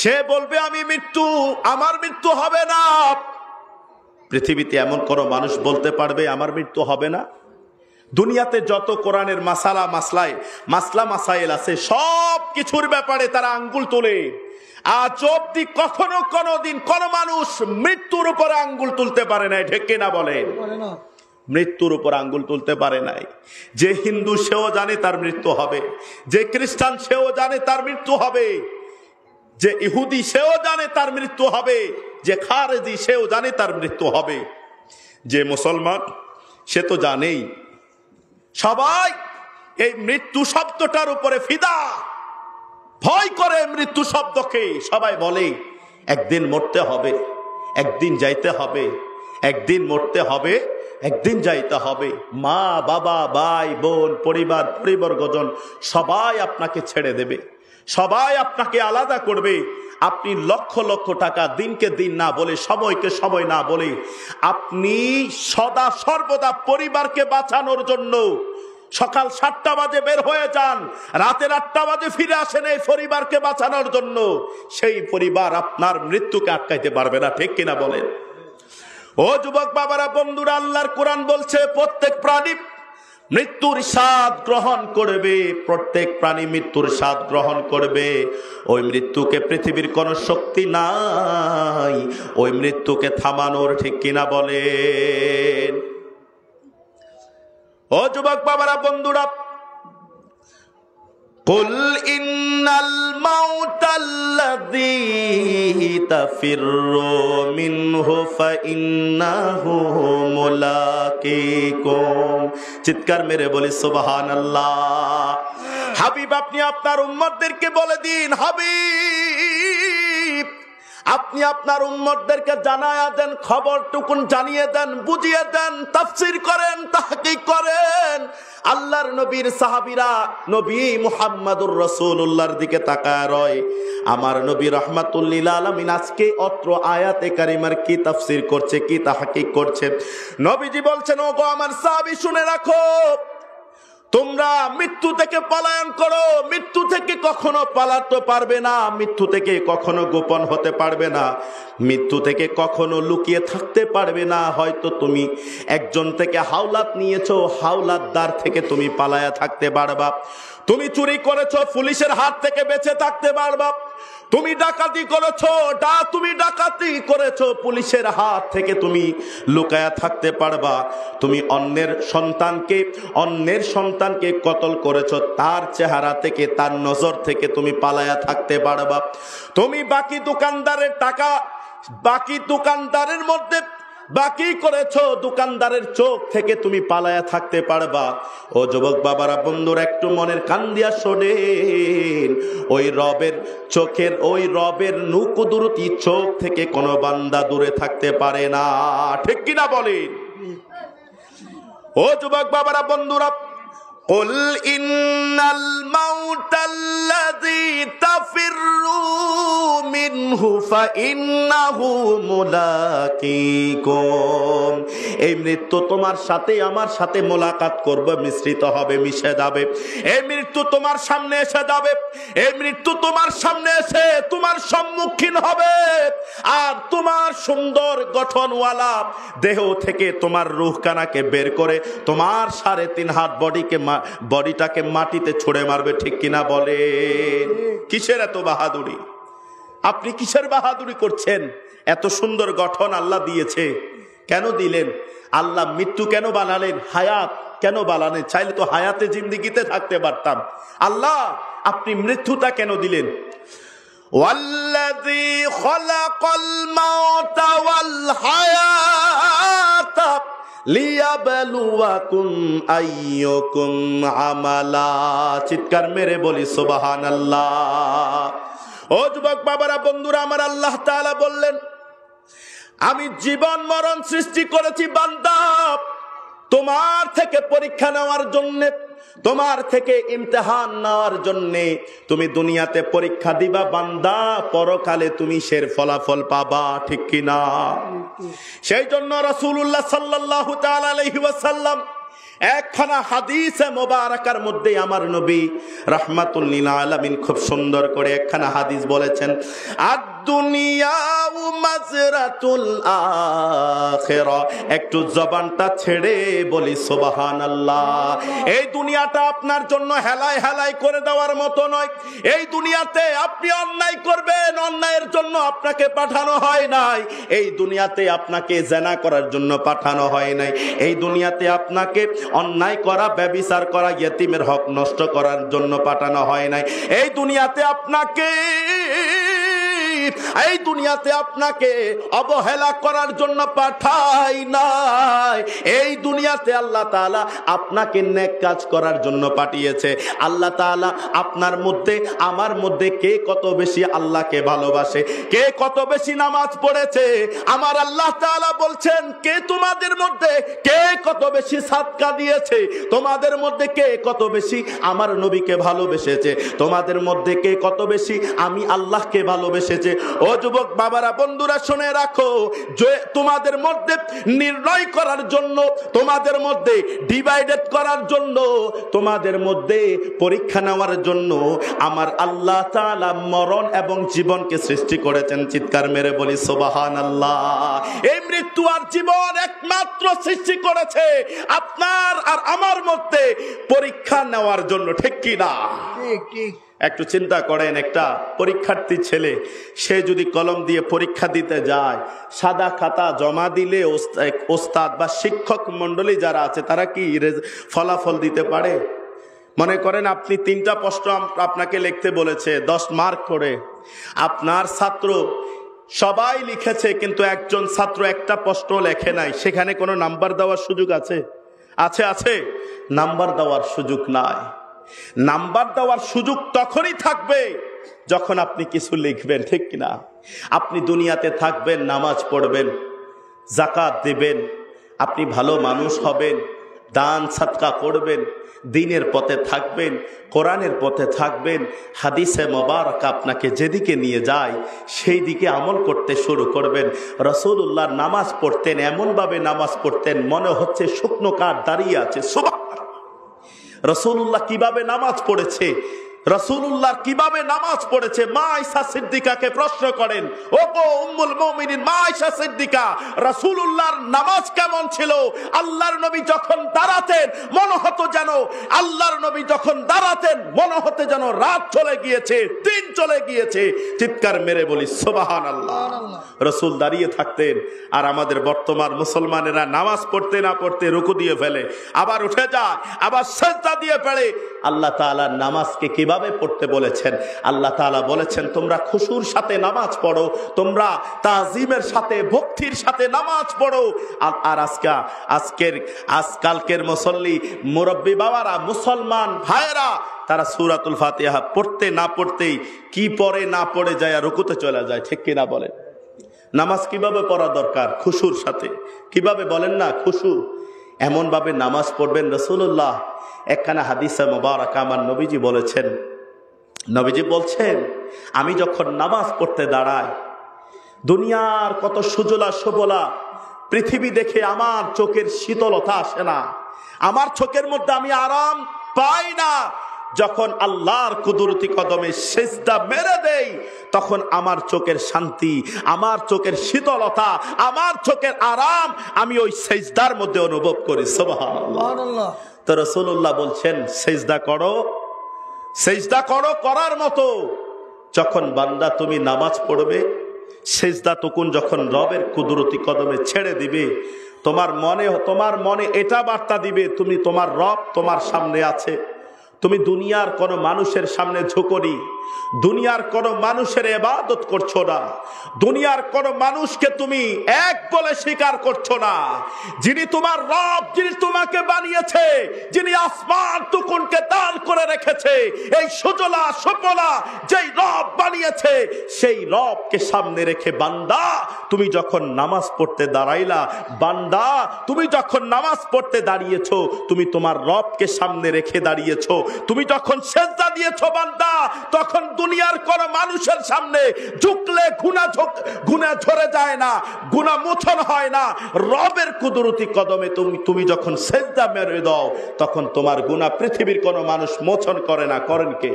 সে বলবে আমার মৃত্যু হবে না। পৃথিবীতে এমন কোন মানুষ বলতে পারবে আমার মৃত্যু হবে না? দুনিয়াতে যত কোরআনের মাসালা মাসাইল আছে সব কিছুর ব্যাপারে তারা আঙ্গুল তোলে। আজ অব্দি কখনো কোনদিন কোন মানুষ মৃত্যুর উপর আঙ্গুল তুলতে পারে নাই, ঠিক কিনা বলেন? মৃত্যুর উপর আঙ্গুল তুলতে পারে নাই। যে হিন্দু সেও জানে তার মৃত্যু হবে, যে খ্রিস্টান সেও জানে তার মৃত্যু হবে, যে ইহুদি সেও জানে তার মৃত্যু হবে, যে খারেজি সেও জানে তার মৃত্যু হবে, যে মুসলমান সে তো জানেই। সবাই এই মৃত্যু শব্দটার উপরে ফিদা, ভয় করে মৃত্যু শব্দকে। সবাই বলে একদিন মরতে হবে, একদিন যাইতে হবে, একদিন মরতে হবে, একদিন যাইতে হবে। মা বাবা ভাই বোন পরিবার পরিবর্গজন সবাই আপনাকে ছেড়ে দেবে, সবাই আপনাকে আলাদা করবে। আপনি লক্ষ লক্ষ টাকা দিনকে দিন না বলে, সময়কে সময় না বলে, আপনি সদা সর্বদা পরিবারকে বাঁচানোর জন্য সকাল 7টা বাজে বের হয়ে যান, রাতের 8টা বাজে ফিরে আসেন এই পরিবারকে বাঁচানোর জন্য। সেই পরিবার আপনার মৃত্যুকে আটকাইতে পারবে না, ঠিক কিনা বলেন? ও যুবক বাবারা, বন্ধুরা, আল্লাহর কোরআন বলছে প্রত্যেক প্রাণী মৃত্যুর স্বাদ গ্রহণ করবে, প্রত্যেক প্রাণী মৃত্যুর স্বাদ গ্রহণ করবে। ওই মৃত্যুকে পৃথিবীর কোনো শক্তি নাই ওই মৃত্যুকে থামানোর, ঠিক কিনা বলেন? ও যুবক বাবারা, বন্ধুরা, কুল ইন্নাল মাউতাল্লাযী তাফিররু মিনহু ফাইন্নাহু মুলাকিকুম। চিৎকার মেরে বলি সুবহানাল্লাহ। হাবিব, আপনি আপনার উম্মতদেরকে বলে দিন, হাবিব আপনি আপনার উম্মতদেরকে জানায়া দেন, খবরটুকুন জানিয়ে দেন, বুঝিয়ে দেন, তাফসীর করেন, তাহকিক করেন। আল্লাহর নবীর সাহাবীরা নবী মুহাম্মদুর রাসূলুল্লাহর দিকে তাকায় রয়। আমার নবী রাহমাতুল লিল আলামিন আজকে অত্র আয়াতে কারিমার কি তাফসীর করছে, কি তাহকিক করছে। নবীজি বলছেন, ওগো আমার সাহাবী শুনে রাখো, তোমরা মৃত্যু থেকে পলায়ন করো। মৃত্যু থেকে কখনো পালাতে পারবে না, মৃত্যু থেকে কখনো গোপন হতে পারবে না, মৃত্যু থেকে কখনো লুকিয়ে থাকতে পারবে না। হয়তো তুমি একজন থেকে হাওলাত নিয়েছো, হাওলাতদার থেকে তুমি পালায়া থাকতে পারবা। তুমি চুরি করেছো, পুলিশের হাত থেকে বেঁচে থাকতে পারবা। তুমি ডাকাতি করেছো, পুলিশের হাত থেকে তুমি লুকায়া থাকতে পারবা। তুমি অন্যের সন্তানকে কতল করেছো, তার চেহারা থেকে, তার নজর থেকে তুমি পালায়া থাকতে পারবা। তুমি বাকি দোকানদারের মধ্যে বাকি করেছো, দোকানদারের চোখ থেকে তুমি পালায়া থাকতে পারবা। ও যুবক বাবারা, বন্ধুরা, একটু মনের কান দিয়া শোনেন, ওই রবের নুকুদুরতি চোখ থেকে কোনো বান্দা দূরে থাকতে পারে না, ঠিক কিনা বলেন? ও যুবক বাবারা, বন্ধুরা, কুল ইন্নাল মাউতাল্লাযী তাফিররু মিনহু ফাইন্নাহু মুলাকিকুম। এই মৃত্যু তোমার সাথে আমার সাথে মোলাকাত করবে, মিশ্রিত হবে, মিশে যাবে। এই মৃত্যু তোমার সামনে এসে যাবে, এই মৃত্যু তোমার সামনে এসে তোমার সম্মুখীন হবে। আর তোমার সুন্দর গঠনওয়ালা দেহ থেকে তোমার রূহখানাকে বের করে তোমার 3.5 হাত বডিটাকে মাটিতে ছুঁড়ে মারবে, ঠিক কিনা বলেন? কিসের এত বাহাদুরি? আপনি কিসের বাহাদুরি করছেন? এত সুন্দর গঠন আল্লাহ দিয়েছে, কেন দিলেন? আল্লাহ মৃত্যু কেন বানালেন? হায়াত কেন বানালেন? চাইলে তো হায়াতে জিন্দেগিতে থাকতে পারতাম। আল্লাহ আপনি মৃত্যুটা কেন দিলেন? ওয়াল্লাযী খালাকাল মাউতা ওয়াল হায়াতা লিয়াবলুয়াকুম আইয়ুকুম আমালা। চিৎকার মেরে বলি সুবহানাল্লাহ। ও যুবক বাবারা, বন্ধুরা আমার, আল্লাহ তাআলা বললেন, আমি জীবন মরণ সৃষ্টি করেছি বান্দা তোমার থেকে পরীক্ষা নেওয়ার জন্য, তোমার থেকে ইমতিহান নেওয়ার জন্যে তুমি দুনিয়াতে পরীক্ষা দিবা বান্দা, পরকালে তুমি সের ফলাফল পাবা, ঠিক কিনা? সেই জন্য রাসূলুল্লাহ সাল্লাল্লাহু তাআলা আলাইহি ওয়াসাল্লাম একখানা হাদিসে মোবারকার মধ্যে আমার নবী রাহমাতুল লিল আলামিন খুব সুন্দর করে একখানা হাদিস বলেছেন, আদ-দুনিয়া মাজরাতুল আখিরা। একটু জবানটা ছেড়ে বলি সুবহানাল্লাহ। এই দুনিয়াটা আপনার জন্য হেলায় হেলায় করে দেওয়ার মতো নয়। এই দুনিয়াতে আপনি অন্যায় করবেন, অন্যায়ের জন্য আপনাকে পাঠানো হয় নাই। এই দুনিয়াতে আপনাকে জিনা করার জন্য পাঠানো হয় নাই। এই দুনিয়াতে আপনাকে অন্যায় করা, ব্যভিচার করা, ইয়েতিমের হক নষ্ট করার জন্য পাঠানো হয় নাই। এই দুনিয়াতে আপনাকে অবহেলা করার জন্য পাঠাই নাই। এই দুনিয়াতে আল্লাহ তাআলা আপনাকে নেক কাজ করার জন্য পাঠিয়েছে। আল্লাহ তাআলা আপনার মধ্যে আমার মধ্যে কে কত বেশি আল্লাহকে ভালোবাসে, কে কত বেশি নামাজ পড়েছে, আমার আল্লাহ তাআলা বলছেন কে তোমাদের মধ্যে কে কত বেশি সাদকা দিয়েছে, তোমাদের মধ্যে কে কত বেশি আমার নবীকে ভালোবেসেছে, তোমাদের মধ্যে কে কত বেশি আমি আল্লাহকে ভালোবেসেছে। ও যুবক বাবারা, বন্ধুরা, শুনে রাখো, যে তোমাদের মধ্যে নির্ণয় করার জন্য, তোমাদের মধ্যে ডিভাইডেড করার জন্য, তোমাদের মধ্যে পরীক্ষা নেওয়ার জন্য আমার আল্লাহ তাআলা মরণ এবং জীবনকে সৃষ্টি করেছেন। চিৎকার মেরে বলি সুবহানাল্লাহ। এই মৃত্যু আর জীবন একমাত্র সৃষ্টি করেছে আপনার আর আমার মধ্যে পরীক্ষা নেওয়ার জন্য, ঠিক কি না? ঠিক। একটু চিন্তা করেন, একটা পরীক্ষার্থী ছেলে সে যদি কলম দিয়ে পরীক্ষা দিতে যায়, সাদা খাতা জমা দিলে ওস্তাদ বা শিক্ষক মন্ডলী যারা আছে তারা কি ফলাফল দিতে পারে? মনে করেন আপনি 3টা প্রশ্ন আপনাকে লিখতে বলেছে 10 মার্ক করে, আপনার ছাত্র সবাই লিখেছে কিন্তু একজন ছাত্র একটা প্রশ্ন লেখে নাই, সেখানে কোনো নাম্বার দেওয়ার সুযোগ আছে? আছে? নাম্বার দেওয়ার সুযোগ নাই। নাম্বার দেওয়ার সুযোগ তখনই থাকবে যখন আপনি কিছু লিখবেন, ঠিক কিনা? আপনি দুনিয়াতে থাকবেন, নামাজ পড়বেন, যাকাত দিবেন, আপনি ভালো মানুষ হবেন, দান সাদকা করবেন, দ্বীনের পথে থাকবেন, কোরআনের পথে থাকবেন, হাদিসে মোবারক আপনাকে যেদিকে নিয়ে যায় সেই দিকে আমল করতে শুরু করবেন। রাসূলুল্লাহ নামাজ পড়তেন, এমনভাবে নামাজ পড়তেন মনে হচ্ছে শুকনো কাঠ দাঁড়িয়ে আছে। সুবহানাল্লাহ। রাসূলুল্লাহ কিভাবে নামাজ পড়েছে, রাসূলুল্লাহ কিভাবে নামাজ পড়েছে, মা আয়েশা সিদ্দিকাকে প্রশ্ন করেন, ও গো উম্মুল মুমিনিন মা আয়েশা সিদ্দিকা, রাসূলুল্লাহর নামাজ কেমন ছিল? আল্লাহর নবী যখন দাঁড়াতেন মনে হতো যেন, আল্লাহর নবী যখন দাঁড়াতেন মনে হতো যেন রাত চলে গিয়েছে, দিন চলে গিয়েছে। চিৎকার মেরে বলি সুবহানাল্লাহ। রাসূল দাঁড়িয়ে থাকতেন, আর আমাদের বর্তমান মুসলমানেরা নামাজ পড়তে না পড়তে রুকু দিয়ে ফেলে, আবার উঠে যায়, আবার সিজদা দিয়ে পড়ে। আল্লাহ তাআলা নামাজকে কিভাবে পড়তে বলেছেন? আল্লাহ তাআলা বলেছেন তোমরা খুশুর সাথে নামাজ পড়ো, তোমরা তাজিমের সাথে, ভক্তির সাথে নামাজ পড়ো। আর আজকালকের মুসল্লি মুরব্বী বাবারা, মুসলমান ভাইয়েরা, তারা সূরাতুল ফাতিহা পড়তে না পড়তেই কি পড়ে না পড়ে যায় রুকুতে চলে যায়, ঠিক কিনা বলেন? নামাজ কিভাবে পড়া দরকার? খুশুর সাথে। কিভাবে বলেন না? খুশু। এমন ভাবে নামাজ পড়বেন। রাসূলুল্লাহ একখানা হাদিসে মোবারক আমার নবীজি বলেছেন, নবীজি বলছেন আমি যখন নামাজ পড়তে দাঁড়াই, দুনিয়ার কত সুজলা সুবলা পৃথিবী দেখে আমার চোখের শীতলতা আসে না, আমার চোখের মধ্যে আমি আরাম পাই না। যখন আল্লাহর কুদরতি কদমে সিজদা মেরে দেই, তখন আমার চোখের শান্তি, আমার চোখের শীতলতা, আমার চোখের আরাম আমি ওই সিজদার মধ্যে অনুভব করি। সুবহানাল্লাহ। তো রাসূলুল্লাহ বলছেন সিজদা করো, সিজদা করো করার মতো। যখন বান্দা তুমি নামাজ পড়বে, সিজদা তখন যখন রবের কুদরতি কদমে ছেড়ে দিবে, তোমার মনে এটা বার্তা দিবে তুমি, তোমার রব তোমার সামনে আছে। তুমি দুনিয়ার কোন মানুষের সামনে ঝুঁকনি, দুনিয়ার কোন মানুষের ইবাদত করছো না, দুনিয়ার কোন মানুষকে তুমি এক বলে স্বীকার করছো না। যিনি তোমার রব, যিনি তোমাকে বানিয়েছে, যিনি আসমান টুকুনকে দান করে রেখেছে, এই সুজলা সুফলা যেই রব বানিয়েছে, সেই রবকে সামনে রেখে বান্দা তুমি যখন নামাজ পড়তে দাঁড়াইলা, বান্দা তুমি যখন নামাজ পড়তে দাঁড়িয়েছো, তুমি তোমার রবকে সামনে রেখে দাঁড়িয়েছো। তুমি যখন সেজদা দিয়েছো বান্দা, তখন দুনিয়ার কোন মানুষের সামনে ঝুঁকলে গুনাহ ঝরে যায় না, গুনাহ মোচন হয় না। রবের কুদরতি কদমে তুমি যখন সেজদা মেরে দাও, তখন তোমার গুনাহ পৃথিবীর কোন মানুষ মোচন করে না। করেন কে?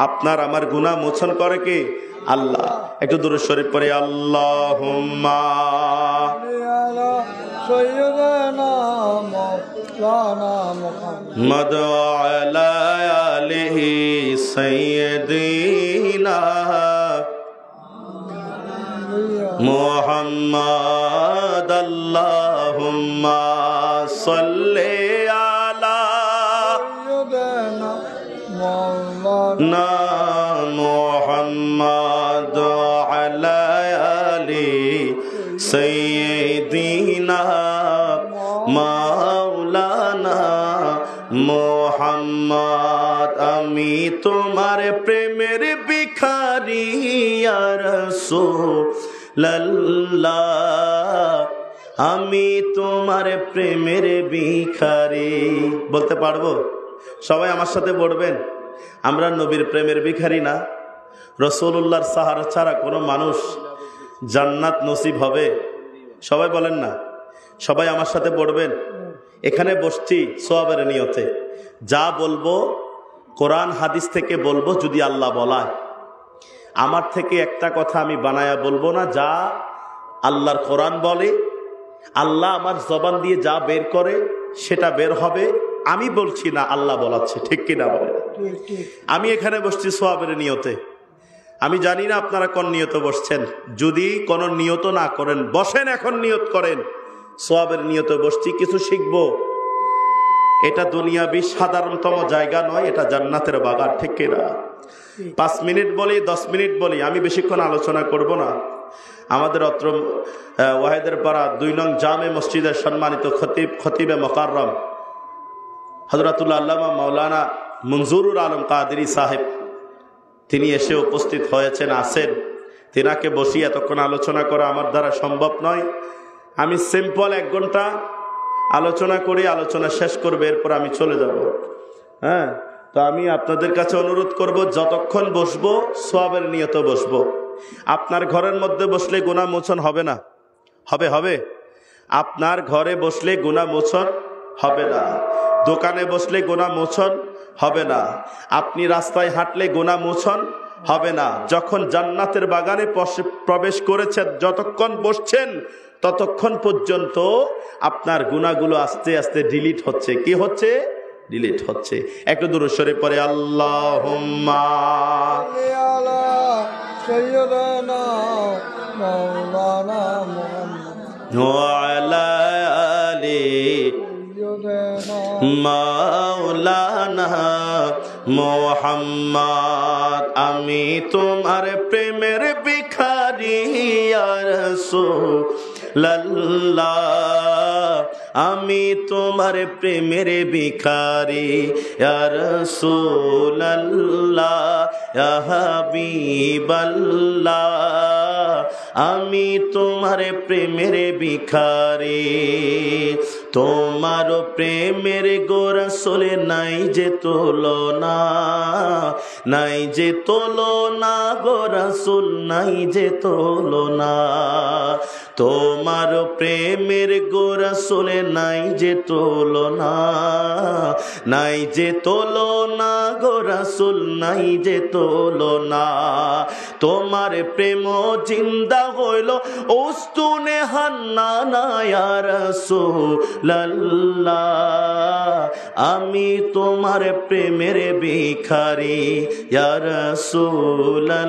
আপনার আমার গুনাহ মোচন করে কে? আল্লাহ। একটু দুরূদ শরীফ পড়ে, আল্লাহুম্মা سيدنا مولانا محمد وعلى آله سيدنا محمد اللهم صل على سيدنا مولانا محمد وعلى آله سيدنا মাওলানা মুহাম্মদ। আমি তোমার প্রেমের ভিখারি ইয়া রাসূলুল্লাহ, আমি তোমার প্রেমের ভিখারি। বলতে পারবো? সবাই আমার সাথে বলবেন, আমরা নবীর প্রেমের ভিখারি না? রাসূলুল্লাহর সাহারা ছাড়া কোনো মানুষ জান্নাত নসিব হবে? সবাই বলেন না? সবাই আমার সাথে পড়বেন। এখানে বসছি সওয়াবের নিয়তে, যা বলবো কোরআন হাদিস থেকে বলবো যদি আল্লাহ বলায়। আমার থেকে একটা কথা আমি বানায়া বলবো না, যা আল্লাহর কোরআন বলে, আল্লাহ আমার জবান দিয়ে যা বের করে সেটা বের হবে। আমি বলছি না, আল্লাহ বলাচ্ছে। ঠিক কিনা বলে? আমি এখানে বসছি সওয়াবের নিয়তে। আমি জানি না আপনারা কোন নিয়তে বসছেন। যদি কোন নিয়ত না করেন, বসেন এখন নিয়ত করেন। সওয়াবের নিয়তে বসছি, কিছু শিখবো। এটা দুনিয়াবি সাধারণতম জায়গা নয়, এটা জান্নাতের বাগান। ঠিক কিনা? 5 মিনিট বলি, 10 মিনিট বলি, আমি বেশিক্ষণ আলোচনা করব না। আমাদের অত্র ওয়াহেদের পাড়া 2 নং জামে মসজিদের সম্মানিত খতিবে মুকাররম হযরতুল্লাহ আল্লামা মাওলানা মনজুরুল আলম কাদেরী সাহেব, তিনি এসে উপস্থিত হয়েছেন, আছেন। তিনাকে বসিয়ে এতক্ষণ আলোচনা করা আমার দ্বারা সম্ভব নয়। আমি সিম্পল 1 ঘন্টা আলোচনা করি, আলোচনা শেষ করবে, এরপর আমি চলে যাব। হ্যাঁ, তো আমি আপনাদের কাছে অনুরোধ করব, যতক্ষণ বসবো সওয়াবের নিয়তে বসবো। আপনার ঘরের মধ্যে বসলে গুনাহ মোচন হবে না? হবে? আপনার ঘরে বসলে গুনাহ মোচন হবে না, দোকানে বসলে গুনাহ মোচন হবে না, আপনি রাস্তায় হাঁটলে গুনাহ মোচন হবে না। যখন জান্নাতের বাগানে প্রবেশ করেছেন, যতক্ষণ বসছেন ততক্ষণ পর্যন্ত আপনার গুনাহগুলো আস্তে আস্তে ডিলিট হচ্ছে। কি হচ্ছে? ডিলিট হচ্ছে। একটু দুরূদ শরীফ পড়ে, আল্লাহুম্মা سيدنا مولانا محمد وعلى آل سيدنا মাওলানা মুহাম্মদ। আমি তোমার প্রেমের ভিখারি ইয়া রাসূলুল্লাহ, আমি তোমার প্রেমের ভিখারি ইয়া রাসূলুল্লাহ, ইয়া হাবিবাল্লাহ, আমি তোমার প্রেমের ভিখারি। তোমার প্রেমের গো রাসূল নাই যে তুলনা, নাই যে তুলনা গো রাসূল, নাই যে তুলনা। তোমার প্রেমের গো রাসূল নাই যে তুলনা, নাই যে তুলনা গো রাসূল, নাই যে তুলনা। তোমার প্রেম জিন্দা হইল উস্তুনে হান্নানা ইয়া রাসূলুল্লাহ, আমি তোমার প্রেমের ভিখারি ইয়া রাসূলুল্লাহ,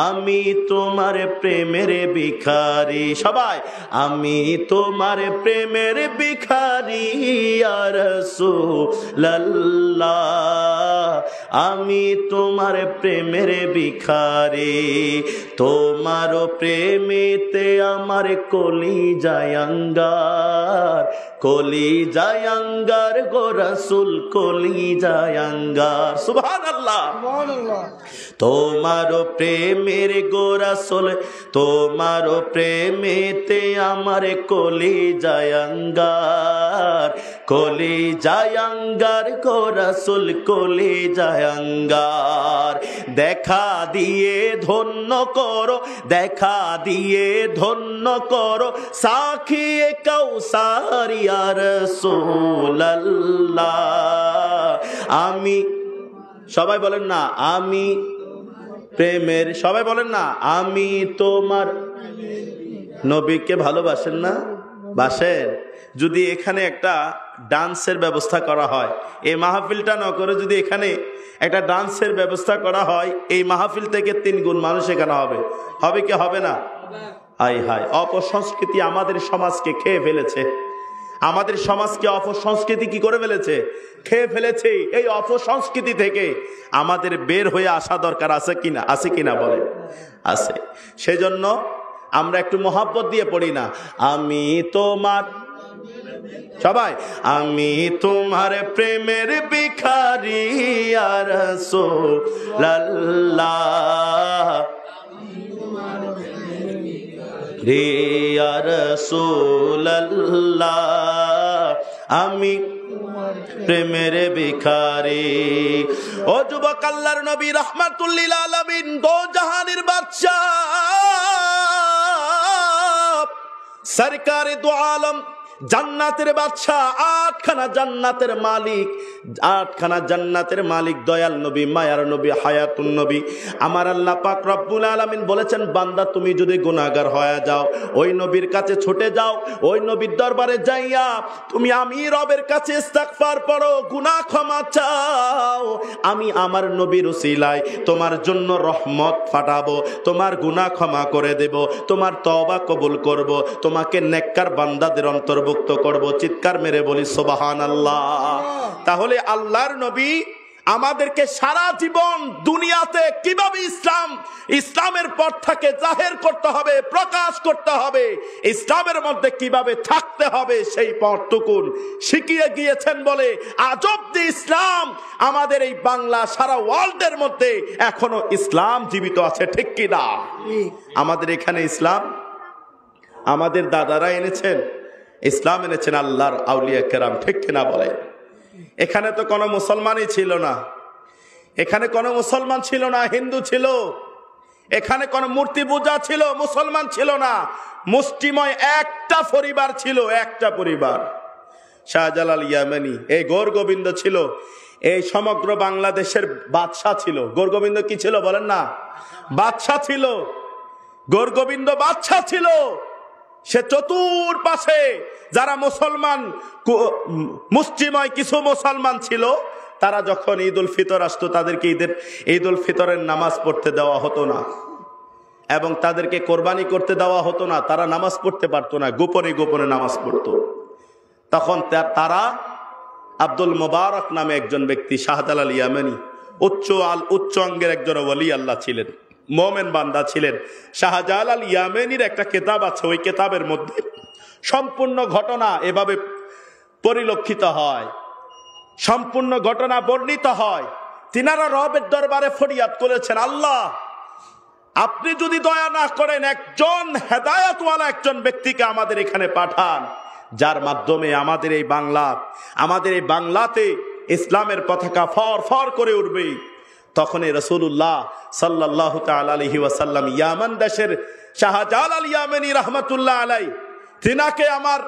আমি তোমার প্রেমের ভিখারি। সবাই, আমি তোমার প্রেমের ভিখারি ইয়া রাসূলুল্লাহ, আমি তোমার প্রেমের ভিখারি। তোমার প্রেমেতে আমার কলিজায় আঙ্গার, কলিজায় আঙ্গার গো রাসূল, কলিজায় আঙ্গার। সুবহানাল্লাহ, সুবহানাল্লাহ। তোমার প্রেমের গো রাসূল, তোমার প্রেমেতে আমার কলিজায় আঙ্গার, কলিজায় আঙ্গার গো রাসূল, কলিজায় আঙ্গার। দেখা দিয়ে ধন্য করো, দেখা দিয়ে ধন্য করো সাখিয়ে কাউসার ইয়া রাসূলুল্লাহ। আমি, সবাই বলেন না, আমি প্রেমের, সবাই বলেন না, আমি তোমার নবীকে ভালোবাসেন না? বাসেন? যদি এখানে একটা ডান্সের ব্যবস্থা করা হয়, এই মাহফিলটা না করে যদি এখানে একটা ডান্সের ব্যবস্থা করা হয়, এই মাহফিল থেকে 3 গুণ মানুষ এখানে হবে। হবে কি হবে না? হায় হায়, অপসংস্কৃতি আমাদের সমাজকে খেয়ে ফেলেছে। আমাদের সমাজকে অপসংস্কৃতি কি করে ফেলেছে? খেয়ে ফেলেছে। এই অপসংস্কৃতি থেকে আমাদের বের হয়ে আসা দরকার আছে কিনা? আছে কিনা বলে? আছে। সেজন্য আমরা একটু মহব্বত দিয়ে পড়ি না, আমি তোমার, সবাই, আমি তোমার প্রেমের ভিখারি ইয়া রাসূলুল্লাহ, ইয়া রাসূলুল্লাহ, আমি প্রেমের ভিখারি। ও যুবক, আল্লাহর নবী রাহমাতুল লিল আলামিন, দো জাহানের বাদশাহ, সরকারে দো আলম, জান্নাতের বাদশাহ, 8খানা জান্নাতের মালিক, 8খানা জান্নাতের মালিক, দয়াল নবী, মায়ার নবী, হায়াতুন নবী। আমার আল্লাহ পাক রব্বুল আলামিন বলেছেন, বান্দা তুমি যদি গুনাহগার হয়ে যাও, ওই নবীর কাছে ছুটে যাও, ওই নবীর দরবারে যাইয়া তুমি আমি রবের কাছে ইস্তিগফার পড়ো, গুনাহ ক্ষমা চাও, আমি আমার নবীর উসিলায় তোমার জন্য রহমত ফাটাবো, তোমার গুনাহ ক্ষমা করে দেব, তোমার তওবা কবুল করব, তোমাকে নেককার বান্দাদের অন্তর্ভুক্ত করব। চিৎকার মেরে বলি সুবহানাল্লাহ। তাহলে আল্লাহর নবী আমাদেরকে সারা জীবন দুনিয়াতে কিভাবে ইসলামের পথটাকে জাহের করতে হবে, প্রকাশ করতে হবে, ইসলামের মধ্যে কিভাবে থাকতে হবে, সেই পথটুকুন শিখিয়ে গিয়েছেন বলে আজ অব্দি ইসলাম আমাদের এই বাংলা, সারা ওয়ার্ল্ডের মধ্যে এখনো ইসলাম জীবিত আছে। ঠিক কি না? আমাদের এখানে ইসলাম আমাদের দাদারা এনেছেন, ইসলাম এনেছেন আল্লাহর আউলিয়া কেরাম। ঠিক কিনা বলে? এখানে তো কোনো মুসলমানই ছিল না, এখানে কোনো মুসলমান ছিল না, হিন্দু ছিল, এখানে কোনো মূর্তি পূজা ছিল, মুসলমান ছিল না, মুষ্টিময় একটা পরিবার ছিল, একটা পরিবার, শাহজালাল ইয়ামানি। এই গৌর গোবিন্দ ছিল এই সমগ্র বাংলাদেশের বাদশাহ ছিল। গৌর গোবিন্দ কি ছিল বলেন না? বাদশাহ ছিল। গৌর গোবিন্দ বাদশাহ ছিল। সে চতুর্পাশে যারা মুসলমান, মুষ্টিময় কিছু মুসলমান ছিল, তারা যখন ঈদ উল ফিতর আসতো, তাদেরকে ঈদ উল ফিতরের নামাজ পড়তে দেওয়া হতো না, এবং তাদেরকে কোরবানি করতে দেওয়া হতো না। তারা নামাজ পড়তে পারতো না, গোপনে গোপনে নামাজ পড়তো। তখন তারা আব্দুল মুবারক নামে একজন ব্যক্তি, শাহজালাল ইয়ামানি, উচ্চ অঙ্গের একজন ওলি আল্লাহ ছিলেন, মোমেন বান্দা ছিলেন। শাহজালাল ইয়ামানির একটা কিতাব আছে, ওই কিতাবের মধ্যে সম্পূর্ণ ঘটনা এভাবে পরিলক্ষিত হয়, সম্পূর্ণ ঘটনা বর্ণিত হয়। তিনারা রবের দরবারে ফরিয়াদ করেছেন, আল্লাহ আপনি যদি দয়া না করেন, একজন হেদায়েতওয়ালা একজন ব্যক্তিকে আমাদের এখানে পাঠান, যার মাধ্যমে আমাদের এই বাংলাতে ইসলামের পতাকা ফর ফর করে উঠবে। তখন রাসূলুল্লাহ সাল্লাল্লাহু তাআলা আলাইহি ওয়াসাল্লাম ইয়ামান দেশের শাহজালাল ইয়ামানি রাহমাতুল্লাহ আলাইহি, তিনাকে আমার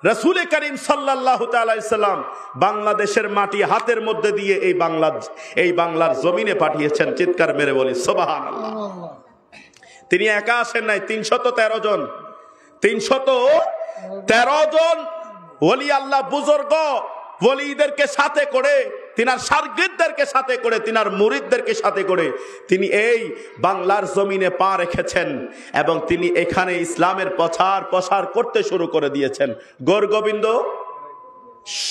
রাসূল করিম সাল্লাল্লাহু তাআলা আলাইহি সাল্লাম বাংলাদেশের মাটি হাতের মধ্যে দিয়ে এই বাংলার জমিনে পাঠিয়েছেন। চিৎকার মেরে বলি সুবহানাল্লাহ। তিনি একা আসেন নাই, 313 জন, 313 জন ওলি আল্লাহ বুজুর্গ ওলিদেরকে সাথে করে তিনার শাগিরদেরকে সাথে করে, তিনার মুরিদদেরকে সাথে করে তিনি এই বাংলার জমিনে পা রেখেছেন এবং তিনি এখানে ইসলামের প্রসার করতে শুরু করে দিয়েছেন। গৌর গোবিন্দ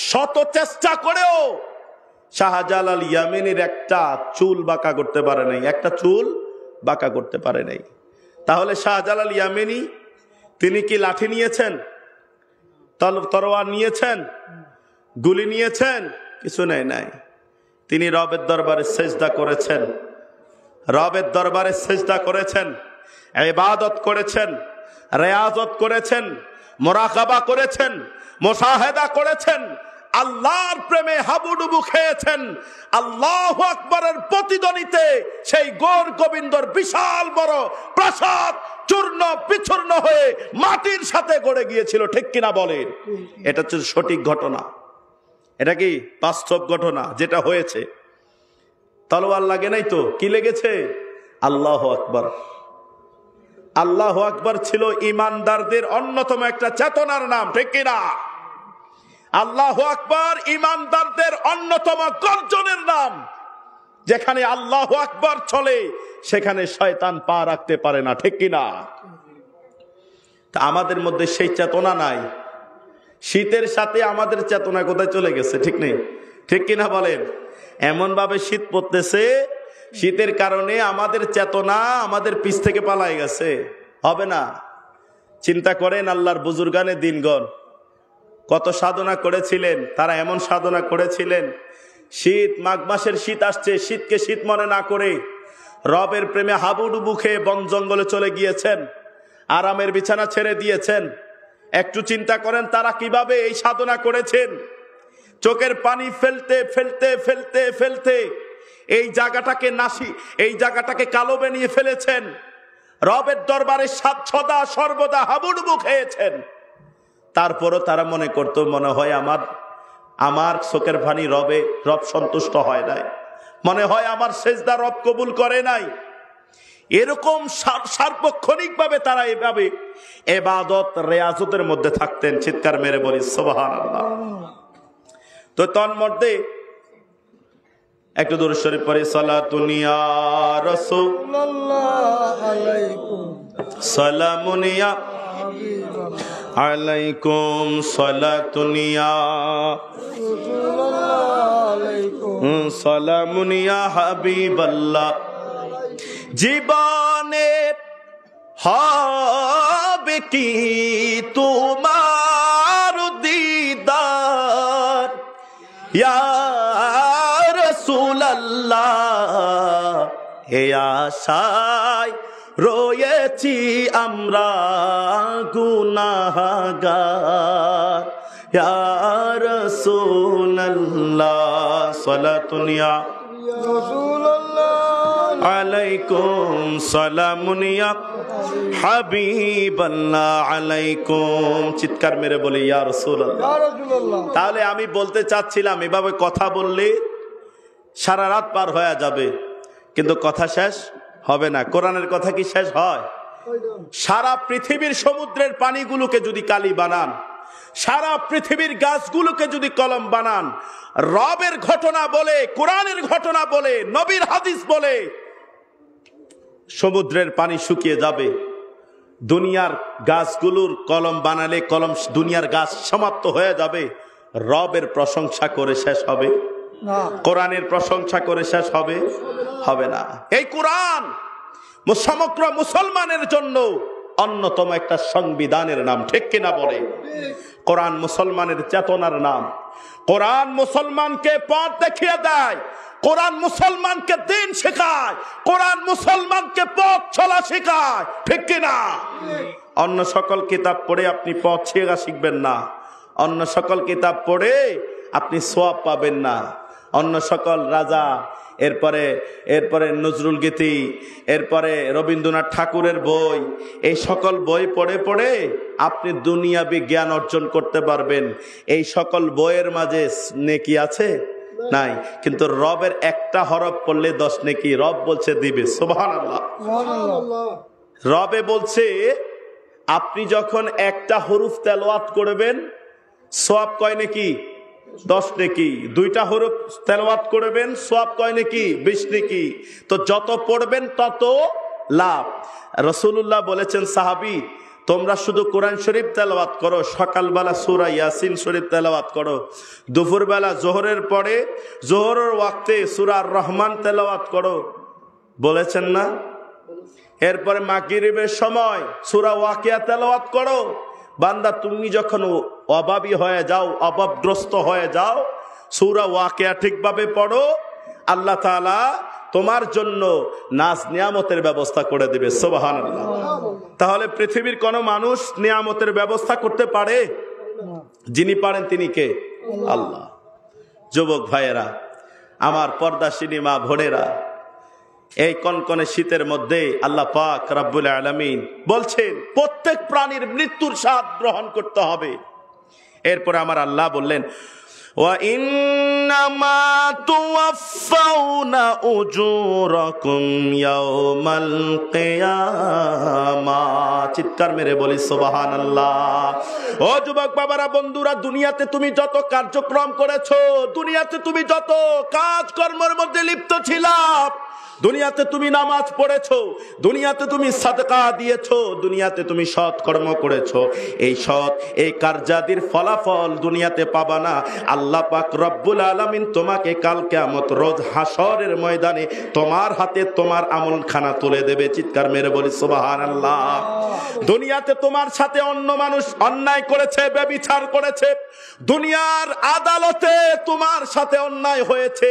শত চেষ্টা করেও শাহজালাল ইয়ামেনির একটা চুল বাঁকা করতে পারে নাই, একটা চুল বাঁকা করতে পারে নাই। তাহলে শাহজালাল ইয়ামেনি তিনি কি লাঠি নিয়েছেন, তরোয়ার নিয়েছেন, গুলি নিয়েছেন? কিছু নাই। তিনি রবের দরবারে সেজদা করেছেন, রবের দরবারে সেজদা করেছেন, ইবাদত করেছেন, রিয়াজত করেছেন, মুরাকাবা করেছেন, মুশাহাদা করেছেন, আল্লাহর প্রেমে হাবুডুবু খেয়েছেন। আল্লাহু আকবারের প্রতিধ্বনিতে সেই গৌর গোবিন্দর বিশাল বড় প্রাসাদ চূর্ণ বিচূর্ণ হয়ে মাটির সাথে গড়ে গিয়েছিল। ঠিক কিনা বলেন? এটা হচ্ছে সঠিক ঘটনা, এটা কি বাস্তব ঘটনা যেটা হয়েছে। তলোয়ার লাগে নাই তো, কি লেগেছে? আল্লাহু আকবার। আল্লাহু আকবার ছিল ঈমানদারদের অন্যতম একটা চেতনার নাম। ঠিক কিনা? আল্লাহু আকবার ঈমানদারদের অন্যতম গর্জনের নাম। যেখানে আল্লাহু আকবার চলে সেখানে শয়তান পা রাখতে পারে না। ঠিক কিনা? তা আমাদের মধ্যে সেই চেতনা নাই। শীতের সাথে আমাদের চেতনা কোথায় চলে গেছে? ঠিক নেই? ঠিক কিনা বলেন? এমন ভাবে শীত পড়তেছে, শীতের কারণে আমাদের চেতনা আমাদের পিছ থেকে পালায় গেছে। হবে না? চিন্তা করেন আল্লাহর বুজুর্গানে দিনগণ কত সাধনা করেছিলেন। তারা এমন সাধনা করেছিলেন, শীত, মাঘ মাসের শীত আসছে, শীতকে শীত মনে না করে রবের প্রেমে হাবুডুবু খেয়ে বন জঙ্গলে চলে গিয়েছেন, আরামের বিছানা ছেড়ে দিয়েছেন। একটু চিন্তা করেন তারা কিভাবে এই সাধনা করেছেন। চোখের পানি ফেলতে ফেলতে ফেলতে ফেলতে এই জায়গাটাকে কালো বানিয়ে ফেলেছেন। রবের দরবারে সদা সর্বদা হাবুডুবু খেয়েছেন। তারপরও তারা মনে করতো, মনে হয় আমার চোখের পানি রব সন্তুষ্ট হয় নাই, মনে হয় আমার সেজদা রব কবুল করে নাই। এরকম সার্বক্ষণিক ভাবে তারা এভাবে ইবাদত রিয়াজতের মধ্যে থাকতেন। চিৎকার মেরে বলি সুবহানাল্লাহ। তো তন্মধ্যে একটু দরুদ শরীফ পড়ি। সালাতুন ইয়া রাসূলুল্লাহ আলাইকুম সালামুন ইয়া আলাইকুম সালাতুন ইয়া রাসূলুল্লাহ আলাইকুম সালামুন ইয়া হাবিবাল্লাহ। জীবনে হবে কি তোমার দিদার ইয়া রাসূলুল্লাহ, হে আশায় রয়েছি আমরা গুনাহগার ইয়া রাসূলুল্লাহ। সালাতুন ইয়া রাসূলুল্লাহ আলাইকুম সালামুন ইয়া হাবিবাল্লাহ আলাইকুম। চিৎকার মেরে বলি ইয়া রাসূলুল্লাহ। তাহলে আমি বলতে চাচ্ছিলাম, এভাবে কথা বললে সারা রাত পার হয়ে যাবে, কিন্তু কথা শেষ হবে না। কোরআনের কথা কি শেষ হয়? সারা পৃথিবীর সমুদ্রের পানিগুলোকে যদি কালি বানান, সারা পৃথিবীর গাছগুলোকে যদি কলম বানান, রবের ঘটনা বলে, কোরআনের ঘটনা বলে, নবীর হাদিস বলে, সমুদ্রের পানি শুকিয়ে যাবে। দুনিয়ার গাছগুলোর কলম বানালে দুনিয়ার গাছ সমাপ্ত হয়ে যাবে। রবের প্রশংসা করে শেষ হবে? কোরআনের প্রশংসা করে শেষ হবে? হবে না। এই কোরআন সমগ্র মুসলমানের জন্য অন্যতম একটা সংবিধানের নাম। ঠিক কিনা বলে? কোরআন মুসলমানের চেতনার নাম। কোরআন মুসলমানকে পথ দেখিয়ে দেয়, কোরআন মুসলমানকে দিন শেখায়, কোরআন মুসলমানকে পথ চলা শেখায়। ঠিক কিনা? অন্য সকল কিতাব পড়ে আপনি পথ চলা শিখবেন না, অন্য সকল কিতাব পড়ে আপনি সওয়াব পাবেন না। অন্য সকল রাজা, এরপরে নজরুল গীতি, এরপরে রবীন্দ্রনাথ ঠাকুরের বই, এই সকল বই পড়ে পড়ে আপনি দুনিয়াবি জ্ঞান অর্জন করতে পারবেন। এই সকল বইয়ের মাঝে নেকি আছে? নাই। কিন্তু রবের একটা হরফ পড়লে 10 নেকি রব বলছে দিবে। সুবহানাল্লাহ। রবে বলছে আপনি যখন একটা হরফ তেলাওয়াত করবেন সওয়াব কয় নেকি? 10 নেকি। 2টা হরফ তেলাওয়াত করবেন, সওয়াব কয় নেকি? 20 নেকি। তো যত পড়বেন তত লাভ। রাসূলুল্লাহ বলেছেন, সাহাবী তোমরা শুধু কোরআন শরীফ তেলাওয়াত করো, সকালবেলা সূরা ইয়াসিন শরীফ তেলাওয়াত করো, দুপুরবেলা জোহরের পরে জোহরের ওয়াক্তে সূরা আর রহমান তেলাওয়াত করো, বলেছেন না? এরপরে মাগরিবের সময় সূরা ওয়াকিয়া তেলাওয়াত করো। বান্দা তুমি যখন অভাবী হয়ে যাও, অভাবগ্রস্ত হয়ে যাও, সূরা ওয়াকিয়া ঠিকভাবে পড়ো, আল্লাহ তাআলা তোমার জন্য নাজ নিয়ামতের ব্যবস্থা করে দিবে। সুবহানাল্লাহ। তাহলে পৃথিবীর কোন মানুষ নিয়ামতের ব্যবস্থা করতে পারে? যিনি পারেন তিনি কে? আল্লাহ। যুবক ভাইয়েরা, আমার পর্দাশিনী মা বোনেরা, এই কনকনে শীতের মধ্যে আল্লাহ পাক রব্বুল আলামিন বলছেন প্রত্যেক প্রাণীর মৃত্যুর স্বাদ গ্রহণ করতে হবে। এরপরে আমার আল্লাহ বললেন, ওয়া ইন্নামা তুওয়াফাউনা উজুরাকুম ইয়াওমাল কিয়ামাহ। চিৎকার মেরে বলি সুবহানাল্লাহ। ও যুবক বাবারা, বন্ধুরা, দুনিয়াতে তুমি যত কার্যক্রম করেছো, দুনিয়াতে তুমি যত কাজকর্মের মধ্যে লিপ্ত ছিলা, দুনিয়াতে তুমি নামাজ পড়েছো, দুনিয়াতে তুমি সাদকা দিয়েছো, দুনিয়াতে তুমি সৎ কর্ম করেছো, এই কার্যাদির ফলাফল দুনিয়াতে পাবা না। আল্লাহ পাক রব্বুল আলামিন তোমাকে কাল কিয়ামত রোজ হাসরের ময়দানে তোমার হাতে তোমার আমলখানা তুলে দেবে। চিৎকার মেরে বলি সুবহানাল্লাহ। দুনিয়াতে তোমার সাথে অন্য মানুষ অন্যায় করেছে, ব্যভিচার করেছে, দুনিয়ার আদালতে তোমার সাথে অন্যায় হয়েছে,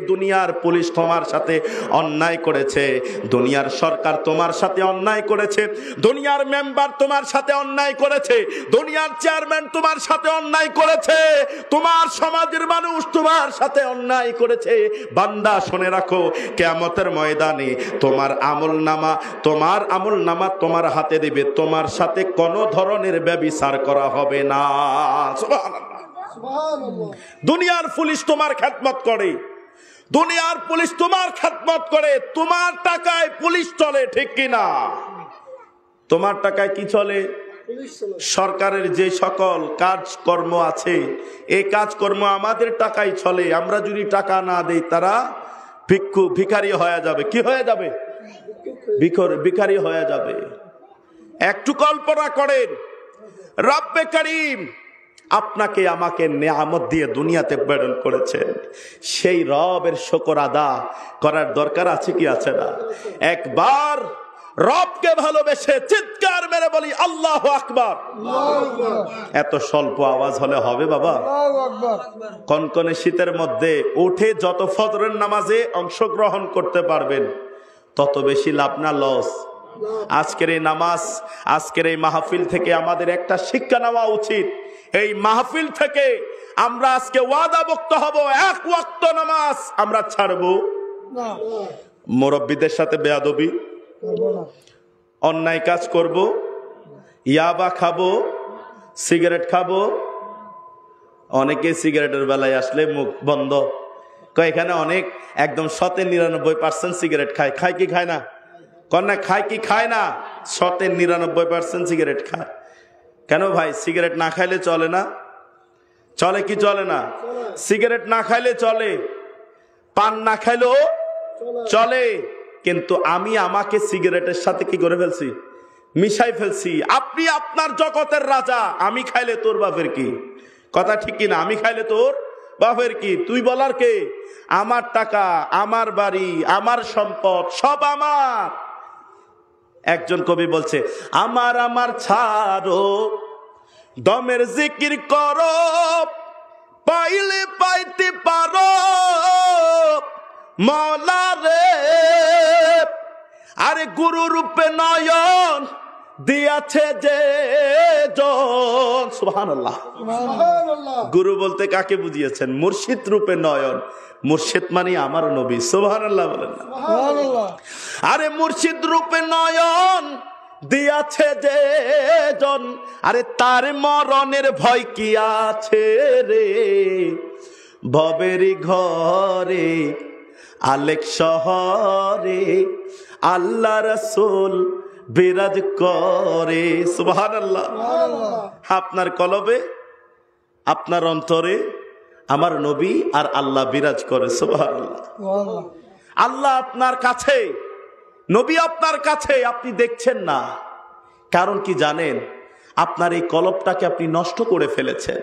দুনিয়ার পুলিশ তোমার সাথে অন্যায় করেছে, দুনিয়ার সরকার তোমার সাথে অন্যায় করেছে, দুনিয়ার মেম্বার তোমার সাথে অন্যায় করেছে, দুনিয়ার চেয়ারম্যান তোমার সাথে অন্যায় করেছে, তোমার সমাজের মানুষ তোমার সাথে অন্যায় করেছে। বান্দা শুনে রাখো, কিয়ামতের ময়দানে তোমার আমলনামা তোমার হাতে দিবে, তোমার সাথে কোনো ধরনের ব্যভিচার করা হবে না। সুবহানাল্লাহ। দুনিয়ার পুলিশ তোমার খেদমত করে, দুনিয়ার পুলিশ তোমার খেদমত করে, তোমার টাকায় পুলিশ চলে, ঠিক কিনা? তোমার টাকায় কি চলে? সরকারের যে সকল কাজকর্ম আছে, এই কাজকর্ম আমাদের টাকায় চলে। আমরা যদি টাকা না দেই, তারা ভিখারি হয়ে যাবে। কি হয়ে যাবে? ভিখারি হয়ে যাবে। একটু কল্পনা করেন, রব্বে করিম আপনাকে আমাকে নেয়ামত দিয়ে দুনিয়াতে প্রেরণ করেছেন, সেই রবের শুকর আদা করার দরকার আছে কি আছে না? একবার রবকে ভালোবেসে চিৎকার মেরে বলি আল্লাহু আকবার। এত স্বল্প আওয়াজ হলে হবে বাবা? কনকনে শীতের মধ্যে উঠে যত ফজরের নামাজে অংশগ্রহণ করতে পারবেন তত বেশি লাভ না লস? আজকের এই নামাজ, আজকের এই মাহফিল থেকে আমাদের একটা শিক্ষা নেওয়া উচিত। এই মাহফিল থেকে আমরা আজকে ওয়াদাভুক্ত হব, এক ওয়াক্ত নামাজ আমরা ছাড়বো না। মুরব্বীদের সাথে বেয়াদবি, অন্যায় কাজ করব, ইয়াবা খাবো, সিগারেট খাবো। অনেকে সিগারেটের বেলায় আসলে মুখ বন্ধ, এখানে অনেক একদম 99% সিগারেট খায়। খায় কি খায় না? কন্যা খায় কি খায় না? 99% সিগারেট খায়। কেন ভাই? সিগারেট না খাইলে চলে না? চলে কি চলে না? সিগারেট না খাইলে চলে, পান না খাইলেও চলে, কিন্তু আমি আমাকে সিগারেটের সাথে কি করে ফেলছি? মিশাই ফেলছি। আপনি আপনার জগতের রাজা, আমি খাইলে তোর বাপের কি? কথা ঠিক কিনা? আমি খাইলে তোর বাপের কি? তুই বলার কে? আমার টাকা, আমার বাড়ি, আমার সম্পদ সব আমার। একজন কবি বলছে, আমার আমার ছাড়ো, দমের জিকির করো, পাইলে পাইতে পারো মওলা রে। আরে গুরু রূপে নয়ন দিয়াছে যে জন। সুবহানাল্লাহ। গুরু বলতে কাকে বুঝিয়েছেন? মুর্শিদ রূপে নয়ন। মুর্শিদ মানে আমার নবী। সুবহানাল্লাহ বলেন না? আরে মুর্শিদ রূপে নয়ন দিয়াছে যে জন, আরে তার মরণের ভয় কি আছে রে? ভবেরি ঘরে আলেক শহরে আল্লাহ রাসূল বিরাজ করে। সুবহানাল্লাহ। আপনার কলবে, আপনার অন্তরে আমার নবী আর আল্লাহ বিরাজ করে। সুবহানাল্লাহ। আল্লাহ আপনার কাছে, নবী আপনার কাছে, আপনি দেখছেন না। কারণ কি জানেন? আপনার এই কলবটাকে আপনি নষ্ট করে ফেলেছেন।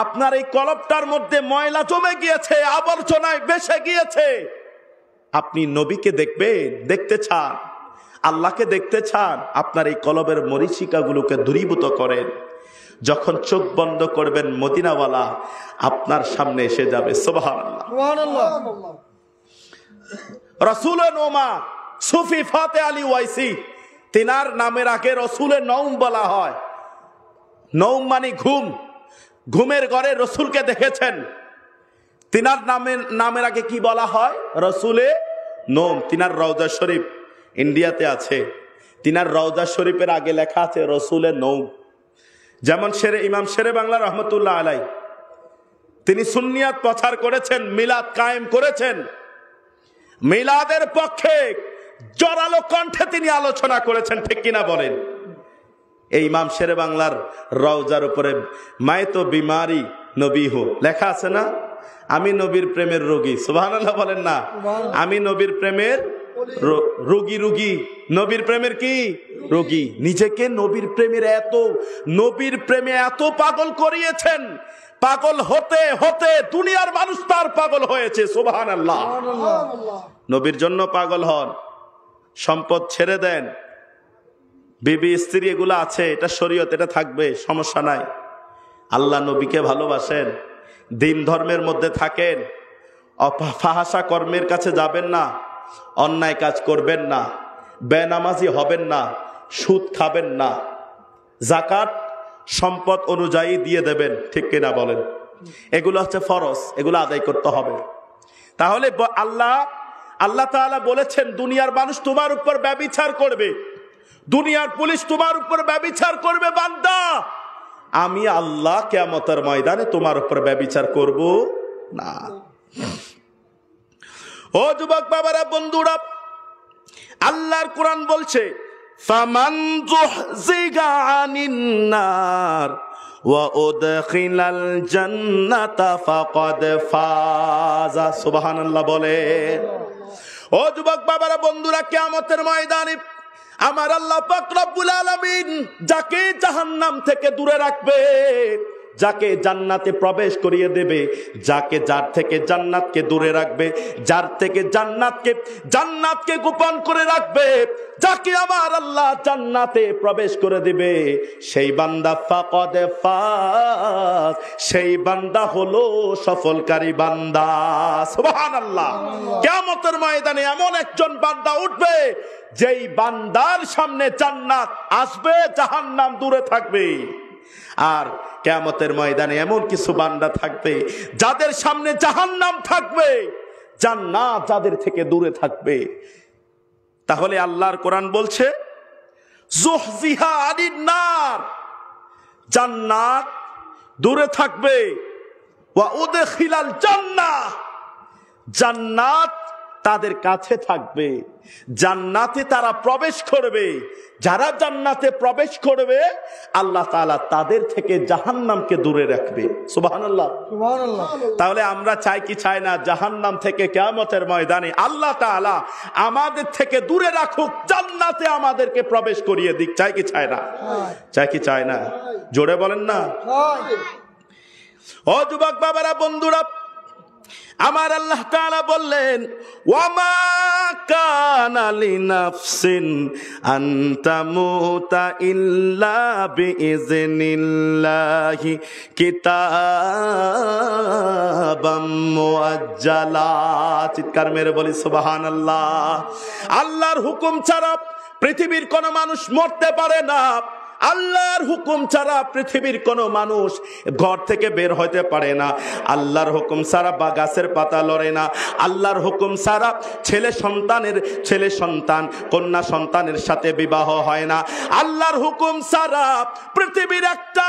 আপনার এই কলবটার মধ্যে ময়লা জমে গিয়েছে, আবর্জনায় বেসে গিয়েছে। আপনি নবীকে দেখবেন, দেখতে চান, আল্লাহকে দেখতে চান, আপনার এই কলবের মরীচিকাগুলোকে দূরীভূত করেন। যখন চোখ বন্ধ করবেন, মদিনাওয়ালা আপনার সামনে এসে যাবে। সুবহানাল্লাহ। রাসূলের নোমা সুফি ফাতে আলী ওয়াইসি, তিনার নামের আগে রসুলের নৌম বলা হয়। নৌম মানে ঘুম, ঘুমের ঘরে রসুলকে দেখেছেন। তিনার নামের আগে কি বলা হয়? রসুলে নৌম। তিনার রওজা শরীফ ইন্ডিয়াতে আছে, তিনার রওজা শরীফের আগে লেখা আছে রসুলে নৌম। যেমন ইমাম শেরে বাংলা রহমতুল্লাহ আলাই, তিনি সুন্নিয়াত প্রচার করেছেন, মিলাদ কায়েম করেছেন। মিলাদের পক্ষে জোরালো কণ্ঠে তিনি আলোচনা করেছেন, ঠিক কিনা বলেন? এই ইমাম শেরে বাংলার রওজার উপরে মায়ে তো বিমারি নবী হো লেখা আছে না? আমি নবীর প্রেমের রোগী। সুবহানাল্লাহ বলেন না? আমি নবীর প্রেমের রোগী। নবীর প্রেমের কি রোগী? নিজেকে নবীর প্রেমে এত পাগল করিয়েছেন, পাগল হতে হতে দুনিয়ার মানুষ তার পাগল হয়েছে। সুবহানাল্লাহ। নবীর জন্য পাগল হন, সম্পদ ছেড়ে দেন, বিবি স্ত্রী এগুলো আছে, এটা শরীয়ত, এটা থাকবে, সমস্যা নাই। আল্লাহ নবীকে ভালোবাসেন, দিন ধর্মের মধ্যে থাকেন, ফাহাশা কর্মের কাছে যাবেন না, অন্যায় কাজ করবেন না, বেনামাজি হবেন না, সুদ খাবেন না, যাকাত সম্পদ অনুযায়ী দিয়ে দেবেন, ঠিক কিনা বলেন? এগুলো হচ্ছে ফরজ, এগুলো আদায় করতে হবে। তাহলে আল্লাহ তাআলা বলেছেন, দুনিয়ার মানুষ তোমার উপর ব্যভিচার করবে, দুনিয়ার পুলিশ তোমার উপর ব্যভিচার করবে বান্দা, আমি আল্লাহ কিয়ামতের ময়দানে তোমার উপর ব্যভিচার করব না। ও যুবক বাবারা, বন্ধুরা, আল্লাহর কোরআন বলছে, ফামান যুহজিগা আনিন নার ওয়া উদখিলাল জান্নাতা ফাকাদ ফাজা। সুবহানাল্লাহ বলে। ও যুবক বাবারা, বন্ধুরা, কিয়ামতের ময়দানে আমার আল্লাহ পাক রব্বুল আলামিন যাকে জাহান্নাম থেকে দূরে রাখবে, যাকে জান্নাতে প্রবেশ করিয়ে দেবে, যার থেকে জান্নাতকে দূরে রাখবে, যার থেকে জান্নাতকে গোপন করে রাখবে, যাকে আমার আল্লাহ জান্নাতে প্রবেশ করে দিবে, সেই বান্দা ফাকাদ ফাজ, সেই বান্দা হলো সফলকারী বান্দা। সুবহানাল্লাহ। কিয়ামতের ময়দানে এমন একজন বান্দা উঠবে, যেই বান্দার সামনে জান্নাত আসবে, জাহান্নাম দূরে থাকবে। আর কিয়ামতের ময়দানে এমন কিছু বান্দা থাকবে, যাদের সামনে জাহান্নাম থাকবে, জান্নাত যাদের থেকে দূরে থাকবে। তাহলে আল্লাহর কোরআন বলছে, যুহজিহা আনিন নার, জান্নাত দূরে থাকবে, ওয়া উদখিলাল জান্নাহ, জান্নাত তাদের কাছে থাকবে, জান্নাতে তারা প্রবেশ করবে। যারা জান্নাতে প্রবেশ করবে, আল্লাহ তাআলা তাদের থেকে জাহান্নামকে দূরে রাখবে। সুবহানাল্লাহ। তাহলে আমরা চাই কি চাই না, জাহান্নাম থেকে কিয়ামতের ময়দানে আল্লাহ তাআলা আমাদের থেকে দূরে রাখুক, জান্নাতে আমাদেরকে প্রবেশ করিয়ে দিক। চাই কি চাই না? চাই কি চাই না? জোরে বলেন না। ও যুবক বাবারা, বন্ধুরা, আমার আল্লাহ তাআলা বললেন, ওয়ামা কানা লিনাফসিন আন তামুতা ইল্লা বিইজনিল্লাহি কিতাবাম মুআজ্জালা। চিৎকার মেরে বলি সুবহানাল্লাহ। আল্লাহর হুকুম ছাড়া পৃথিবীর কোন মানুষ মরতে পারে না। আল্লাহর হুকুম ছাড়া পৃথিবীর কোনো মানুষ ঘর থেকে বের হতে পারে না। আল্লাহর হুকুম ছাড়া বা গাছের পাতা লড়ে না। আল্লাহর হুকুম ছাড়া ছেলে সন্তান কন্যা সন্তানের সাথে বিবাহ হয় না। আল্লাহর হুকুম ছাড়া পৃথিবীর একটা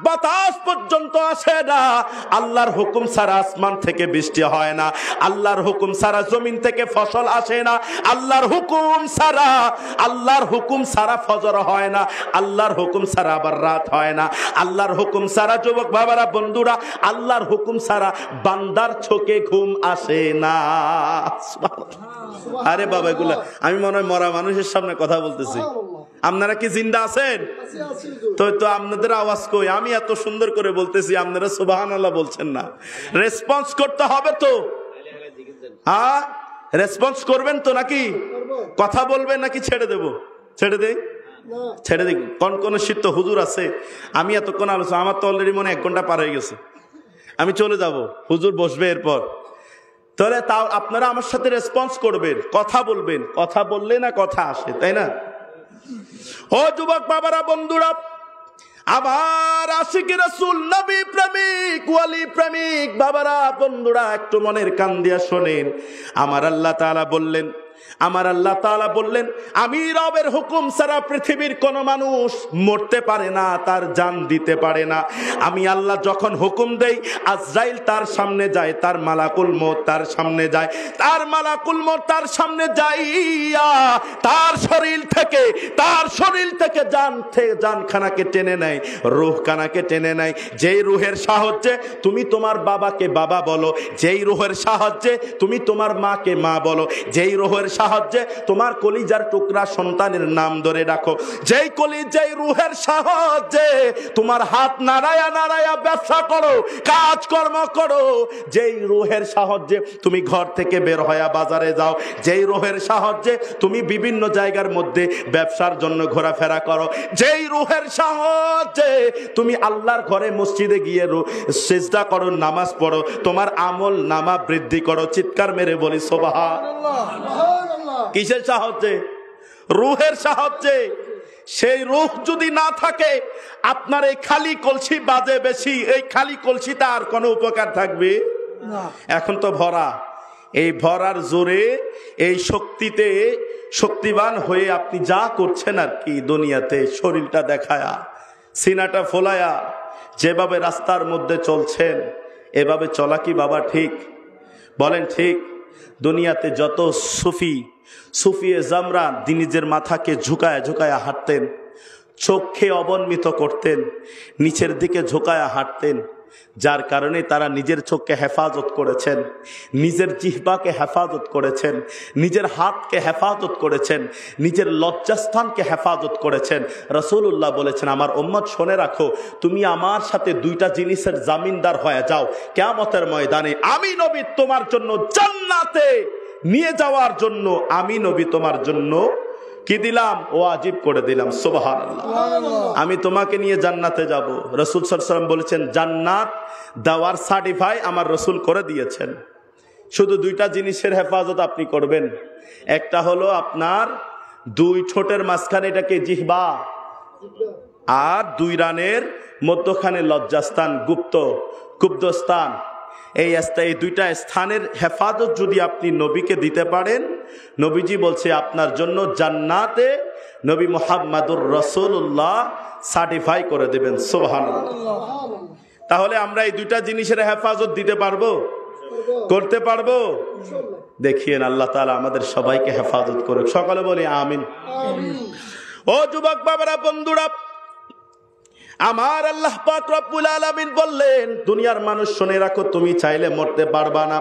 বাতাস পর্যন্ত আসে না। আল্লাহর হুকুম ছাড়া আসমান থেকে বৃষ্টি হয় না। আল্লাহর হুকুম ছাড়া জমিন থেকে ফসল আসে না। আল্লাহর হুকুম ছাড়া ফজর হয় না। আল্লাহর হুকুম ছাড়া আবার রাত হয় না, আল্লাহর হুকুম ছাড়া যুবক বাবারা বন্ধুরা, আল্লাহর হুকুম ছাড়া বান্দার চোখে ঘুম আসে না। আরে বাবা, এগুলা আমি মনে হয় মরা মানুষের সামনে কথা বলতেছি। আপনারা কি জিন্দা আছেন? তো আপনাদের আওয়াজ কই? আমি এত সুন্দর করে বলতেছি, আপনারা সুবহানাল্লাহ বলছেন না। রেসপন্স করতে হবে তো, হ্যাঁ রেসপন্স করবেন তো, নাকি কথা বলবেন, নাকি ছেড়ে দেব? ছেড়ে দেই, ছেড়ে দিই। কোন শীত হুজুর আছে, আমি এতক্ষণ আলোচনা, আমার তো অলরেডি মনে 1 ঘন্টা পার হয়ে গেছে, আমি চলে যাব, হুজুর বসবে এরপর। তাহলে তাও আপনারা আমার সাথে রেসপন্স করবেন, কথা বলবেন, কথা বললে না কথা আসে, তাই না? ও যুবক বাবারা বন্ধুরা, আমার আশিক রাসূল, নবী প্রেমিক, ওয়ালি প্রেমিক বাবারা বন্ধুরা, একটু মনের কান দিয়া শোনেন। আমার আল্লাহ তাআলা বললেন, আমার আল্লাহ তাআলা বললেন, আমি রবের হুকুম ছাড়া পৃথিবীর কোন মানুষ মরতে পারে না, তার জান দিতে পারে না। আমি আল্লাহ যখন হুকুম দেই, আজরাইল তার সামনে যায়, তার মালাকুল মউত তার সামনে যায়, তার মালাকুল মউত তার সামনে যাইয়া তার শরীর থেকে জানখানাকে টেনে নেয়, রূহখানাকে টেনে নেয়। যেই রূহের সাহায্যে তুমি তোমার বাবাকে বাবা বলো, যেই রূহের সাহায্যে তুমি তোমার মাকে মা বলো, যেই রূহের সাহায্যে তোমার কলিজার টুকরা সন্তানের নাম ধরে রাখো, যেই রূহের সাহায্যে তোমার হাত নাড়ায়া নাড়ায়া ব্যবসা করো, কাজকর্ম করো, যেই রূহের সাহায্যে তুমি ঘর থেকে বের হয়ে বাজারে যাও, যেই রূহের সাহায্যে তুমি বিভিন্ন জায়গার মধ্যে ব্যবসার জন্য ঘোরাফেরা করো, যেই রূহের সাহায্যে তুমি আল্লাহর ঘরে মসজিদে গিয়ে সিজদা করো, নামাজ পড়ো, তোমার আমল নামা বৃদ্ধি করো। চিৎকার মেরে বলি সুবহানাল্লাহ। কিসের সাহায্যে? রূহের সাহায্যে। সেই রূহ যদি না থাকে, আপনার এই খালি কলসি বাজে বেশি, এই খালি কলসিটা আর কোনো উপকার থাকবে না। এখন তো ভরা, এই ভরার জোরে, এই শক্তিতে শক্তিবান হয়ে আপনি যা করছেন আর কি দুনিয়াতে, শরীরটা দেখায়া, সিনাটা ফোলায়া যেভাবে রাস্তার মধ্যে চলছেন, এভাবে চলা কি বাবা ঠিক? বলেন ঠিক? দুনিয়াতে যত সুফিয়ে জামরা নিজের মাথাকে ঝুঁকায়া ঝুঁকায়া হাঁটতেন, চোখকে অবনমিত করতেন, নিচের দিকে ঝুঁকায়া হাঁটতেন, যার কারণে তারা নিজের চোখকে হেফাজত করেছেন, নিজের জিহ্বাকে হেফাজত করেছেন, নিজের হাতকে হেফাজত করেছেন, নিজের লজ্জাস্থানকে হেফাজত করেছেন। রাসূলুল্লাহ বলেছেন, আমার উম্মত শুনে রাখো, তুমি আমার সাথে 2টা জিনিসের জামিনদার হয়ে যাও কিয়ামতের ময়দানে। আমি নবী তোমার জন্য জান্নাতে নিয়ে যাওয়ার জন্য, আমি নবী তোমার জন্য কি দিলাম? ওয়াজিব করে দিলাম। সুবহানাল্লাহ। আমি তোমাকে নিয়ে জান্নাতে যাব। রাসূল সাল্লাল্লাহু আলাইহি ওয়াসাল্লাম বলেছেন, জান্নাত দেওয়ার সার্টিফাই আমার রাসূল করে দিয়েছেন। শুধু 2টা জিনিসের হেফাজত আপনি করবেন। একটা হলো আপনার 2 ঠোঁটের মাঝখানে, এটাকে জিহ্বা, আর 2 রানের মধ্যখানে লজ্জাস্থান, গুপ্তস্থান। এই 2টা স্থানের হেফাজত যদি আপনি নবীকে দিতে পারেন, নবীজি বলছে আপনার জন্য জান্নাতে নবী মুহাম্মাদুর রাসূলুল্লাহ সার্টিফাই করে দেবেন। সুবহানাল্লাহ। তাহলে আমরা এই 2টা জিনিসের হেফাজত দিতে পারবো, করতে পারবো? দেখিয়েন আল্লাহ তাআলা আমাদের সবাইকে হেফাজত করুক। সকলে বলি আমিন। ও যুবক বাবারা বন্ধুরা, আমার আল্লাহ পাক রব্বুল আলামিন বললেন, দুনিয়ার মানুষ শুনে রাখো, তুমি চাইলে মরতে পারবা না,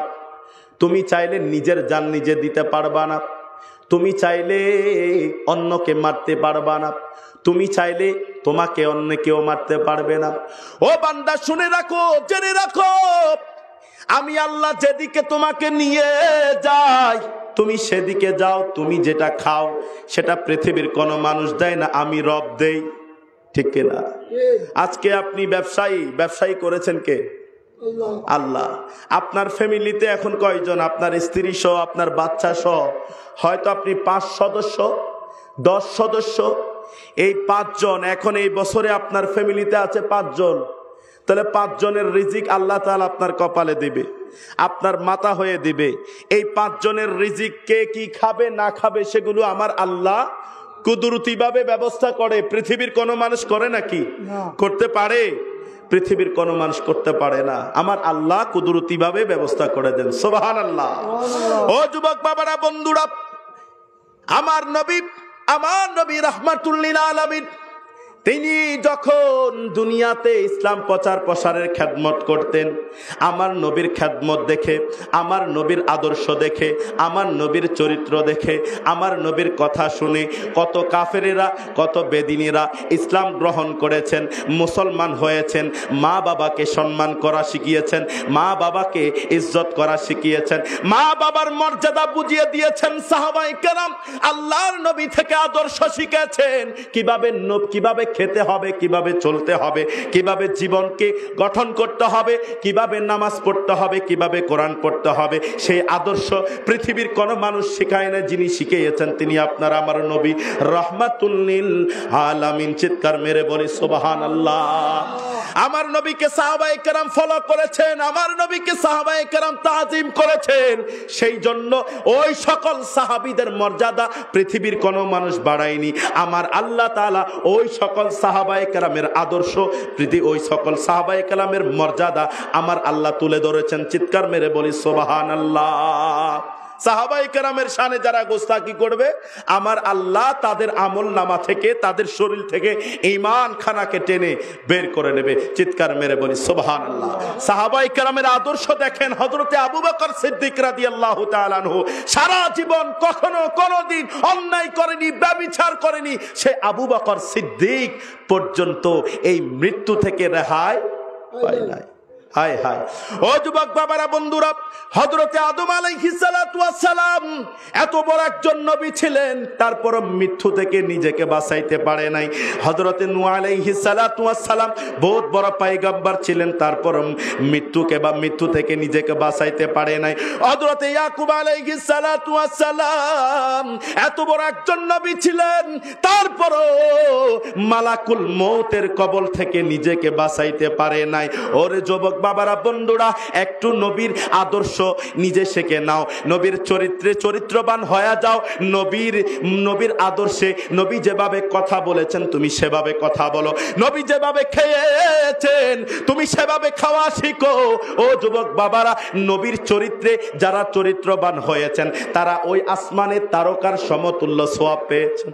তুমি চাইলে নিজের জান নিজে দিতে পারবা না, তুমি চাইলে অন্যকে মারতে পারবা না, তুমি চাইলে তোমাকে অন্য কেউ মারতে পারবে না। ও বান্দা শুনে রাখো, জেনে রাখো, আমি আল্লাহ যেদিকে তোমাকে নিয়ে যাই তুমি সেদিকে যাও। তুমি যেটা খাও সেটা পৃথিবীর কোনো মানুষ দেয় না, আমি রব দেই। ঠিক কিনা? আজকে আপনি ব্যবসায়ী করেছেন কে? আল্লাহ। আপনার ফ্যামিলিতে এখন কয়জন? আপনার স্ত্রী সহ, আপনার বাচ্চা সহ হয়তো আপনি 5 সদস্য, 10 সদস্য, এই 5 জন। এখন এই বছরে আপনার ফ্যামিলিতে আছে 5 জন। তাহলে 5 জনের রিজিক আল্লাহ তাআলা আপনার কপালে দিবে, আপনার মাথা হয়ে দিবে। এই 5 জনের রিজিক কে কি খাবে না খাবে সেগুলো আমার আল্লাহ কুদরতিভাবে ব্যবস্থা করে। পৃথিবীর কোনো মানুষ করে নাকি? করতে পারে? পৃথিবীর কোনো মানুষ করতে পারে না। আমার আল্লাহ কুদরতিভাবে ব্যবস্থা করে দেন। সুবহানাল্লাহ। ও যুবক বাবারা বন্ধুরা, আমার নবী রাহমাতুল লিল আলামিন তিনি যখন দুনিয়াতে ইসলাম প্রচার প্রসারের খেদমত করতেন, আমার নবীর খেদমত দেখে, আমার নবীর আদর্শ দেখে, আমার নবীর চরিত্র দেখে, আমার নবীর কথা শুনে কত কাফেরেরা, কত বেদিনীরা ইসলাম গ্রহণ করেছেন, মুসলমান হয়েছেন, মা বাবাকে সম্মান করা শিখিয়েছেন, মা বাবাকে ইজ্জত করা শিখিয়েছেন, মা বাবার মর্যাদা বুঝিয়ে দিয়েছেন সাহাবায়ে কেরাম। আল্লাহর নবী থেকে আদর্শ শিখেছেন কিভাবে খেতে হবে, কিভাবে চলতে হবে, কিভাবে জীবনকে গঠন করতে হবে, কিভাবে নামাজ পড়তে হবে, কিভাবে কোরআন পড়তে হবে। সেই আদর্শ পৃথিবীর কোন মানুষ শিখায় না, যিনি শিখিয়েছেন তিনি আপনার আমার নবী রাহমাতুল লিল আলামিন। চিৎকার মেরে বলি সুবহানাল্লাহ। আমার নবীকে সাহাবায়ে কেরাম ফলো করেছেন, আমার নবীকে সাহাবায়ে কেরাম তাজিম করেছেন। সেই জন্য ওই সকল সাহাবীদের মর্যাদা পৃথিবীর কোনো মানুষ বাড়ায়নি। আমার আল্লাহ তাআলা ওই সকল সাহাবায়ে কেরামের আদর্শ, ওই সকল সাহাবায়ে কেরামের মর্যাদা আমার আল্লাহ তুলে ধরেছেন। চিৎকার মেরে বলি সুবহানাল্লাহ। সাহাবায়ে কেরামের শানে যারা গোস্তাকি করবে, আমার আল্লাহ তাদের আমল নামা থেকে, তাদের শরীর থেকে ঈমান খানাকে টেনে বের করে নেবে। চিৎকার মেরে বলি সুবহানাল্লাহ। সাহাবায়ে কেরামের আদর্শ দেখেন। হযরতে আবু বকর সিদ্দিক রাদিয়াল্লাহু তাআলা আনহু সারা জীবন কখনো কোনোদিন অন্যায় করেনি, ব্যভিচার করেনি। সে আবু বকর সিদ্দিক পর্যন্ত এই মৃত্যু থেকে রেহাই পায় নাই। হায় হায় ও যুবক বাবারা, বন্ধুরা, হযরতে আদম আলাইহিস সালাতু ওয়াস সালাম এত বড় একজন নবী ছিলেন, তারপর মৃত্যু থেকে নিজেকে বাঁচাইতে পারে নাই। হযরতে নূহ আলাইহিস সালাতু ওয়াস সালাম বহুত বড় পয়গম্বর ছিলেন, তারপর মৃত্যু থেকে নিজেকে বাঁচাইতে পারে নাই। হযরতে ইয়াকুব আলাইহিস সালাতু ওয়াস সালাম এত বড় একজন নবী ছিলেন, তারপরও মালাকুল মউতের কবল থেকে নিজেকে বাঁচাইতে পারে নাই। ওরে যুবক বাবারা, বন্ধুরা, একটু নবীর আদর্শ নিজে শিখে নাও, নবীর চরিত্রে চরিত্রবান হয়ে যাও। নবীর আদর্শে নবী যেভাবে কথা বলেছেন তুমি সেভাবে কথা বলো, নবী যেভাবে খেয়েছেন তুমি সেভাবে খাওয়া শিখো। ও যুবক বাবারা, নবীর চরিত্রে যারা চরিত্রবান হয়েছেন তারা ওই আসমানের তারকার সমতুল্য সওয়াব পেয়েছেন।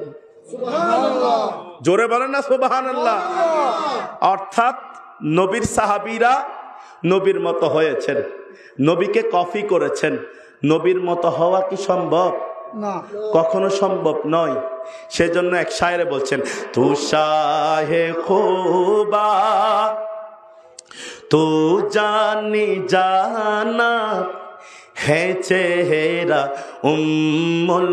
সুবহানাল্লাহ। জোরে বলেন না সুবহানাল্লাহ। অর্থাৎ নবীর সাহাবীরা নবীর মতো হয়েছেন, নবীকে কপি করেছেন। নবীর মতো হওয়া কি সম্ভব? না, কখনো সম্ভব নয়। সেজন্য এক শায়রে বলছেন, তু শাহে খুবা তু জানি জানা है चेहरा उम्मुल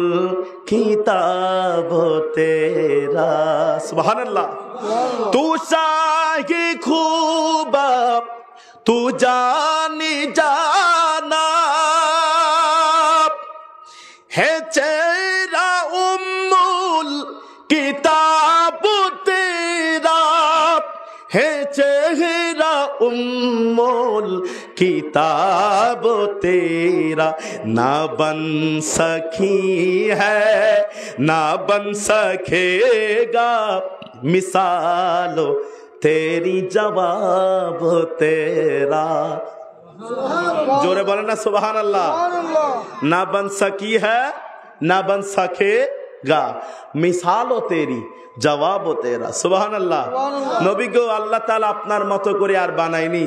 किताब तेरा। सुभान अल्लाह। तू शाही खूबा तू जानी जाना है चेहरा उम्मुल किताब तेरा, है चेहरा उम्मुल किताब तेरा। ना बन सकी है ना बन सकेगा मिसालो तेरी जवाब तेरा। जोरे बोले ना सुभान अल्लाह। ना बन सकी है ना बन सकेगा मिसालो तेरी जवाब तेरा। सुभान अल्लाह। नबी गो আল্লাহ তাআলা আপনার মতো করে আর বানায়নি,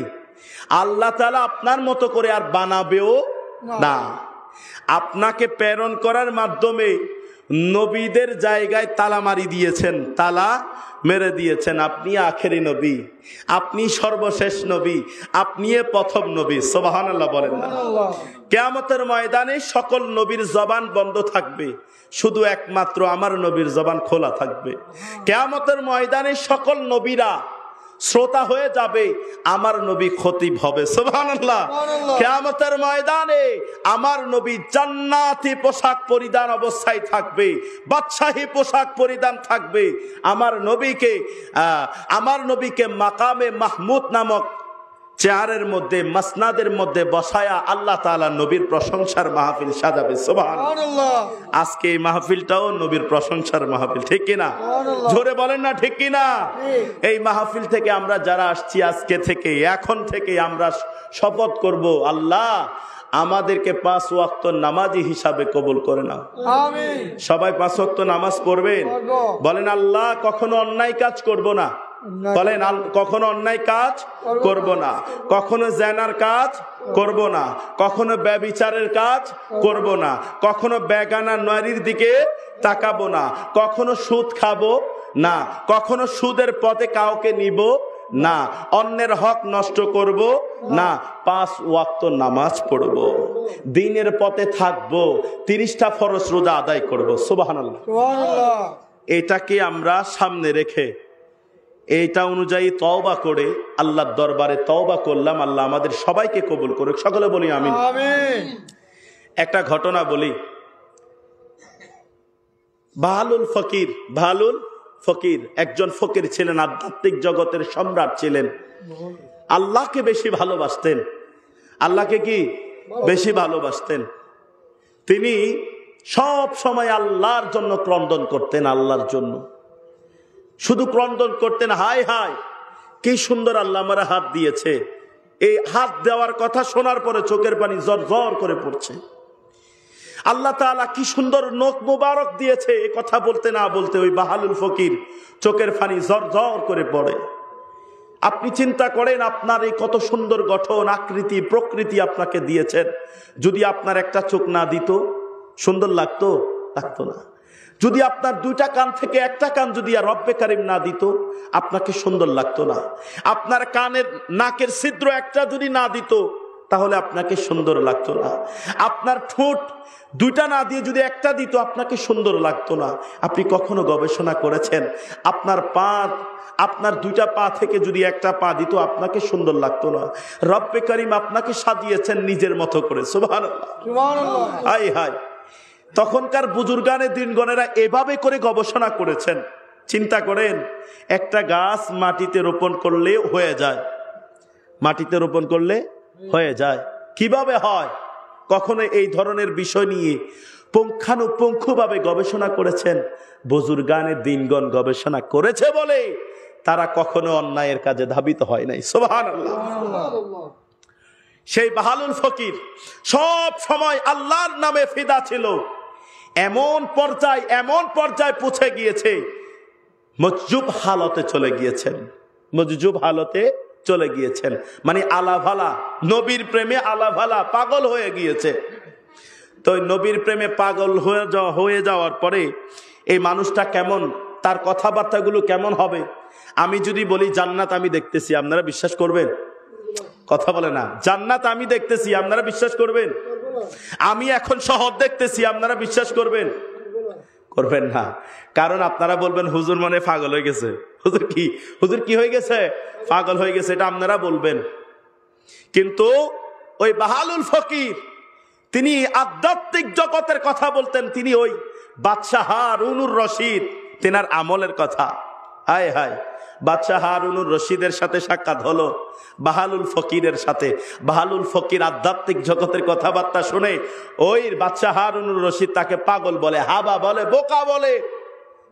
আল্লাহ তাআলা আপনার মতো করে আর বানাবেও না। আপনাকে প্রেরণ করার মাধ্যমে নবীদের জায়গায় তালা মারি দিয়েছেন, তালা মেরে দিয়েছেন। আপনি আখেরি নবী, আপনি সর্বশেষ নবী, আপনি প্রথম নবী। সুবহানাল্লাহ বলেন না। কিয়ামতের ময়দানে সকল নবীর জবান বন্ধ থাকবে, শুধু একমাত্র আমার নবীর জবান খোলা থাকবে। কিয়ামতের ময়দানে সকল নবীরা শ্রোতা হয়ে যাবে, আমার নবী খতিব হবে। সুবহানাল্লাহ। কিয়ামতের ময়দানে আমার নবী জান্নাতি পোশাক পরিধান অবস্থায় থাকবে, বাদশাহী পোশাক পরিধান থাকবে। আমার নবীকে মাকামে মাহমুদ নামক চেয়ারের মধ্যে, মাসনাদের মধ্যে বসায়া আল্লাহ তাআলা নবীর প্রশংসার মাহফিল সাজাবে। সুবহানাল্লাহ। আজকে এই মাহফিলটাও নবীর প্রশংসার মাহফিল, ঠিক কিনা? জোরে বলেন না ঠিক কিনা? এই মাহফিল থেকে আমরা যারা আসছি, আজকে থেকে, এখন থেকে আমরা শপথ করব, আল্লাহ আমাদেরকে 5 ওয়াক্ত নামাজি হিসাবে কবুল করে নাও। আমিন। সবাই 5 ওয়াক্ত নামাজ পড়বেন। বলেন আল্লাহ কখনো অন্যায় কাজ করব না। বলেন কখনো অন্যায় কাজ করব না, কখনো জেনার কাজ করব না, কখনো ব্যভিচারের কাজ করব না, কখনো বেগানা নারীর দিকে তাকাবো না, কখনো সুদ খাবো না, কখনো সুদের পথে কাউকে নিব না, অন্যের হক নষ্ট করব না, 5 ওয়াক্ত নামাজ পড়ব, দ্বীনের পথে থাকবো, 30টা ফরজ রোজা আদায় করব। সুবহানাল্লাহ। সুবহানাল্লাহ। এটাকে আমরা সামনে রেখে এইটা অনুযায়ী তওবা করে আল্লাহর দরবারে তওবা করলাম। আল্লাহ আমাদের সবাইকে কবুল করুক। সকলে বলি আমিন। আমিন। একটা ঘটনা বলি। বাহলুল ফকির একজন ফকির ছিলেন, আধ্যাত্মিক জগতের সম্রাট ছিলেন, আল্লাহকে বেশি ভালোবাসতেন। আল্লাহকে কি বেশি ভালোবাসতেন? তিনি সব সময় আল্লাহর জন্য ক্রন্দন করতেন, আল্লাহর জন্য শুধু ক্রন্দন করতেন। হায় হায় কি সুন্দর আল্লাহ আমারে হাত দিয়েছে। এই হাত দেওয়ার কথা শোনার পরে চোখের পানি জর জর করে পড়ছে। আল্লাহ তাআলা কি সুন্দর নখ মুবারক দিয়েছে, এ কথা বলতে না বলতে ওই বাহলুল ফকির চোখের পানি জর জর করে পড়ে। আপনি চিন্তা করেন, আপনার এই কত সুন্দর গঠন, আকৃতি, প্রকৃতি আপনাকে দিয়েছেন, যদি আপনার একটা চোখ না দিত সুন্দর লাগতো? লাগতো না। যদি আপনার 2টা কান থেকে একটা কান যদি আর রব্বে কারিম না দিত আপনাকে সুন্দর লাগতো না। আপনার কানের নাকের ছিদ্র একটা যদি না দিত তাহলে আপনাকে সুন্দর লাগতো না। আপনার ঠোঁট 2টা না দিয়ে যদি একটা দিত আপনাকে সুন্দর লাগতো না। আপনি কখনো গবেষণা করেছেন আপনার পা, আপনার 2টা পা থেকে যদি একটা পা দিত আপনাকে সুন্দর লাগতো না? রব্বে কারিম আপনাকে সাজিয়েছেন নিজের মতো করে। সুবহানাল্লাহ। সুবহানাল্লাহ। হায় হায়, তখনকার বুজুর্গানে দিনগণেরা এভাবে করে গবেষণা করেছেন। চিন্তা করেন, একটা গাছ মাটিতে রোপণ করলে হয়ে যায়, মাটিতে রোপণ করলে হয়ে যায়। কিভাবে হয়? কখনো এই ধরনের বিষয় নিয়ে পুঙ্খানুপুঙ্খভাবে গবেষণা করেছেন বুজুর্গানে দিনগণ। গবেষণা করেছে বলে তারা কখনো অন্যায়ের কাজে ধাবিত হয় নাই। সুবহানাল্লাহ। সেই বাহলুল ফকির সব সময় আল্লাহর নামে ফিদা ছিল। এমন পর্যায়ে পৌঁছে গিয়েছে, মজজুব হালতে চলে গিয়েছেন। মজজুব হালতে চলে গিয়েছেন মানে আলাভালা, নবীর প্রেমে আলাভালা, পাগল হয়ে গিয়েছে। তো নবীর প্রেমে পাগল হয়ে যাওয়ার পরে এই মানুষটা কেমন, তার কথাবার্তাগুলো কেমন হবে? আমি যদি বলি জান্নাত আমি দেখতেছি, আপনারা বিশ্বাস করবেন? কথা বলে না। জান্নাত আমি দেখতেছি, আপনারা বিশ্বাস করবেন? আমি এখন শহর দেখতেছি, আপনারা বিশ্বাস করবেন? করবেন না। কারণ আপনারা বলবেন হুজুর মনে পাগল হয়ে গেছে। হুজুর কি হয়ে গেছে? পাগল হয়ে গেছে, এটা আপনারা বলবেন। কিন্তু ওই বাহলুল ফকির তিনি আধ্যাত্মিক জগতের কথা বলতেন। তিনি ওই বাদশাহ হারুনুর রশিদ তেনার আমলের কথা। হায় হায়, বাদশাহ হারুনুর রশিদের সাথে সাক্ষাৎ হলো বাহলুল ফকিরের সাথে। বাহলুল ফকির আধ্যাত্মিক জগতের কথাবার্তা শুনে ওই বাদশাহ হারুনুর রশিদ তাকে পাগল বলে, হাবা বলে, বোকা বলে।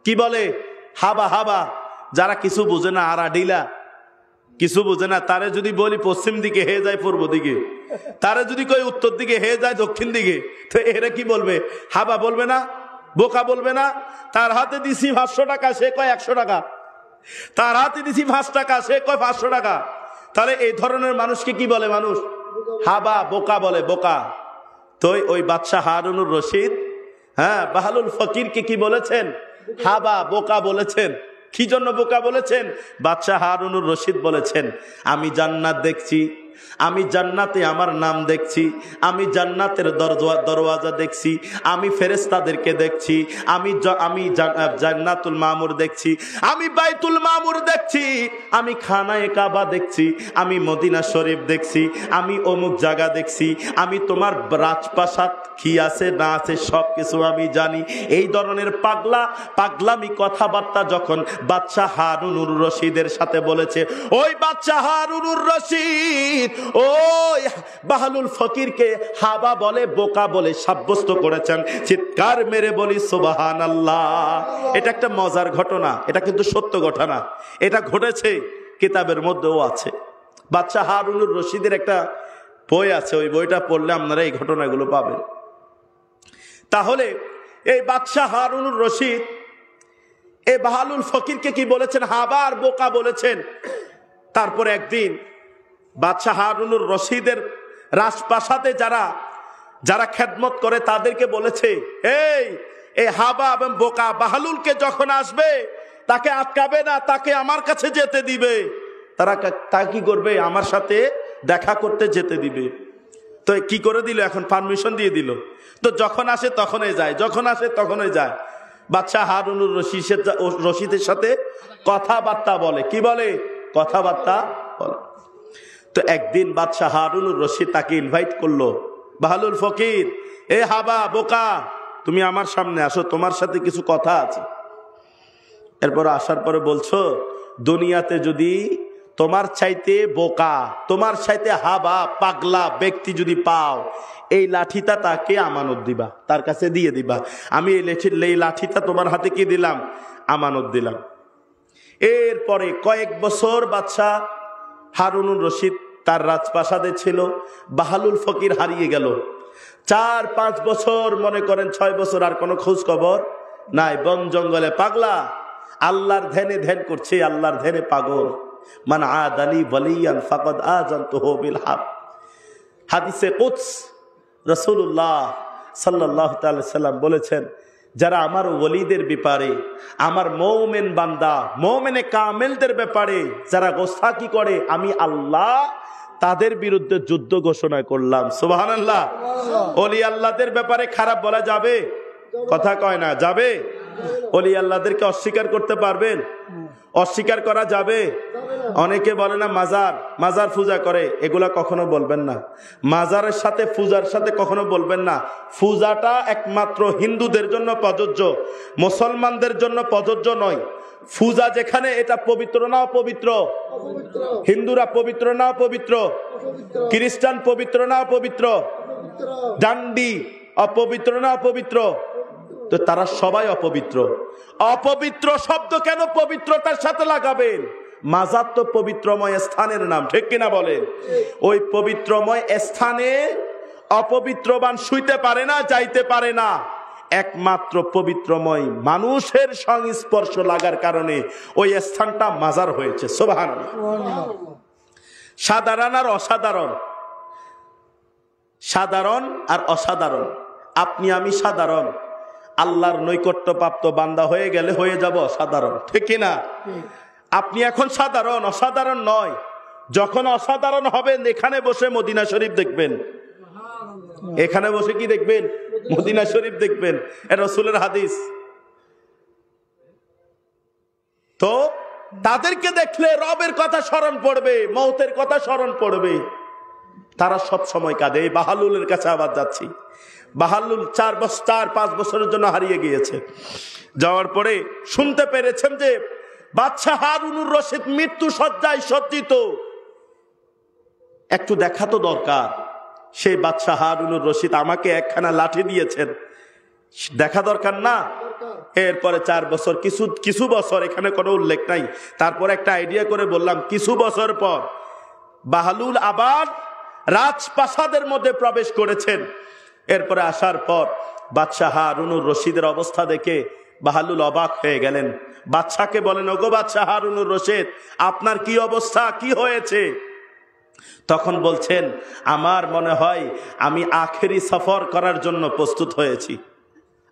কি বলে? হাবা হাবা। যারা কিছু বুঝে না, আরা ডিলা, কিছু বুঝে না, তারে যদি বলি পশ্চিম দিকে হে যায় পূর্ব দিকে, তারে যদি কই উত্তর দিকে হে যায় দক্ষিণ দিকে, তো এরা কি বলবে? হাবা বলবে না? বোকা বলবে না? তার হাতে দিছি 500 টাকা, সে কয় 100 টাকা। তার হাতে দিছি 5 টাকা, সে কয় 500 টাকা। তাহলে এই ধরনের মানুষকে কি বলে? মানুষ হাবা, বোকা বলে, বোকা। তো ওই বাদশাহ হারুনুর রশিদ বাহলুল ফকিরকে কি বলেছেন? হাবা, বোকা বলেছেন। কি জন্য বোকা বলেছেন? বাদশাহ হারুনুর রশিদ বলেছেন, আমি জান্নাত দেখছি, আমি জান্নাতে আমার নাম দেখছি, আমি জান্নাতের দরওয়াজা দেখছি, আমি ফেরেশতাদেরকে দেখছি, আমি জান্নাতুল মামুর দেখছি, আমি বাইতুল মামুর দেখছি, আমি খানায়ে কাবা দেখছি, আমি মদিনা শরীফ দেখছি, আমি অমুক জায়গা দেখছি, আমি তোমার রাজপ্রাসাদ কি আছে না আছে সবকিছু আমি জানি। এই ধরনের পাগলামি কথাবার্তা যখন বাদশাহ হারুনুর রশিদের সাথে বলেছে, ওই বাদশাহ হারুনুর রশিদ ওই বাহলুল ফকিরকে হাবা বলে, বোকা বলে সাব্যস্ত করেছেন। চিৎকার মেরে বলি সুবহানাল্লাহ। এটা একটা মজার ঘটনা, এটা কিন্তু সত্য ঘটনা, এটা ঘটেছে, কিতাবের মধ্যেও আছে। বাদশাহ হারুনুর রশিদের একটা বই আছে, ওই বইটা পড়লে আপনারা এই ঘটনাগুলো পাবেন। তাহলে এই বাদশাহ হারুনুর রশিদ এই বাহালুল ফকিরকে কি বলেছেন? হাবা আর বোকা বলেছেন। তারপর একদিন বাদশাহ হারুনুর রশিদের রাজপ্রাসাদে যারা খেদমত করে তাদেরকে বলেছে, এই হাবা এবং বোকা বাহালুলকে যখন আসবে তাকে আটকাবে না, তাকে আমার কাছে যেতে দিবে। তা কি করবে? আমার সাথে দেখা করতে যেতে দিবে। তো কি করে দিল? এখন পারমিশন দিয়ে দিল। তো যখন আসে তখনই যায়, যখন আসে তখনই যায়। বাদশাহ হারুনুর রশিদের সাথে কথাবার্তা বলে। কি বলে? কথাবার্তা বলে। তো একদিন বাদশাহ হারুনুর রশিদ তাকে ইনভাইট করলো, বাহালুল ফকির, এ হাবা বোকা, তুমি আমার সামনে আসো, তোমার সাথে কিছু কথা আছে। এরপর আসার পরে বলছো, দুনিয়াতে যদি তোমার চাইতে বোকা, তোমার চাইতে হাবা পাগলা ব্যক্তি যদি পাও, এই লাঠিটা তাকে আমানত দিবা, তার কাছে দিয়ে দিবা। আমি এই লাঠিটা তোমার হাতে কি দিলাম? আমানত দিলাম। এরপরে কয়েক বছর বাদশাহ হারুনুর রশিদ তার রাজপ্রাসাদে ছিল। বাহালুল ফকির হারিয়ে গেল। 4-5 বছর, মনে করেন 6 বছর, আর কোনো খোঁজ খবর নাই। বন জঙ্গলে পাগলা, আল্লাহর ধ্যান করছে, আল্লাহর ধ্যানে পাগল। মান আদালি ওয়ালিয়ান ফাকাদ আযানতুহু বিল হক। হাদিসে কুদস রাসূলুল্লাহ সাল্লাল্লাহু তাআলা সাল্লাম বলেছেন, যারা আমার ওলিদের ব্যাপারে, আমার মুমিন বান্দা, মুমিনে কামেলদের ব্যাপারে যারা গোস্তাকি করে, আমি আল্লাহ তাদের বিরুদ্ধে যুদ্ধ ঘোষণা করলাম। সুবহানাল্লাহ। ওলি আল্লাহদের ব্যাপারে খারাপ বলা যাবে? কথা কয় না, যাবে? ওলি আল্লাহদেরকে অস্বীকার করতে পারবেন? অস্বীকার করা যাবে? অনেকে বলে না মাজার পূজা করে, এগুলা কখনো বলবেন না। মাজারের সাথে পূজার সাথে কখনো বলবেন না। পূজাটা একমাত্র হিন্দুদের জন্য প্রযোজ্য, মুসলমানদের জন্য প্রযোজ্য নয়। পূজা যেখানে, এটা পবিত্র না অপবিত্র? হিন্দুরা পবিত্র না অপবিত্র? খ্রিস্টান পবিত্র না অপবিত্র? ডান্ডি অপবিত্র না অপবিত্র? তো তারা সবাই অপবিত্র। অপবিত্র শব্দ কেন পবিত্রতার সাথে লাগাবেন? মাজার তো পবিত্রময় স্থানের নাম, ঠিক কিনা বলেন? ওই পবিত্রময় স্থানে অপবিত্রবান শুইতে পারে না, যাইতে পারে না। একমাত্র পবিত্রময় মানুষের সংস্পর্শ লাগার কারণে ওই স্থানটা মাজার হয়েছে। সুবহানাল্লাহ। সাধারণ আর অসাধারণ, সাধারণ আর অসাধারণ। আপনি আমি সাধারণ, আল্লাহর নৈকট্যপ্রাপ্ত বান্দা হয়ে গেলে হয়ে যাব অসাধারণ, ঠিক কিনা? আপনি এখন সাধারণ, অসাধারণ নয়। যখন অসাধারণ হবেন, এখানে বসে মদিনা শরীফ দেখবেন। এখানে বসে কি দেখবেন? মদিনা শরীফ দেখবেন। এটা রাসূলের হাদিস। তো তাদেরকে দেখলে রবের কথা স্মরণ পড়বে, মওতের কথা স্মরণ পড়বে। তারা সব সময় কাঁদে। এই বাহালুলের কাছে আবার যাচ্ছি। বাহালুল 4-5 বছরের জন্য হারিয়ে গিয়েছে। যাওয়ার পরে শুনতে পেরেছেন যে বাদশাহ হারুনুর রশিদ মৃত্যু শয্যায় সজ্জিত। একটু দেখা তো দরকার। সেই বাদশাহ হারুনুর রশিদ আমাকে একখানা লাঠি দিয়েছেন, দেখা দরকার না? এরপরে 4 বছর, কিছু বছর, এখানে কোনো উল্লেখ নাই। তারপর একটা আইডিয়া করে বললাম, কিছু বছর পর বাহালুল আবার রাজপ্রাসাদের মধ্যে প্রবেশ করেছেন। এরপরে আসার পর বাদশাহ হারুনুর রশিদের অবস্থা দেখে বাহালুল অবাক হয়ে গেলেন। বাদশাকে বলেন, ওগো বাদশাহ হারুনুর রশিদ, আপনার কি অবস্থা, কি হয়েছে? তখন বলছেন, আমার মনে হয় আমি আখেরি সফর করার জন্য প্রস্তুত হয়েছি।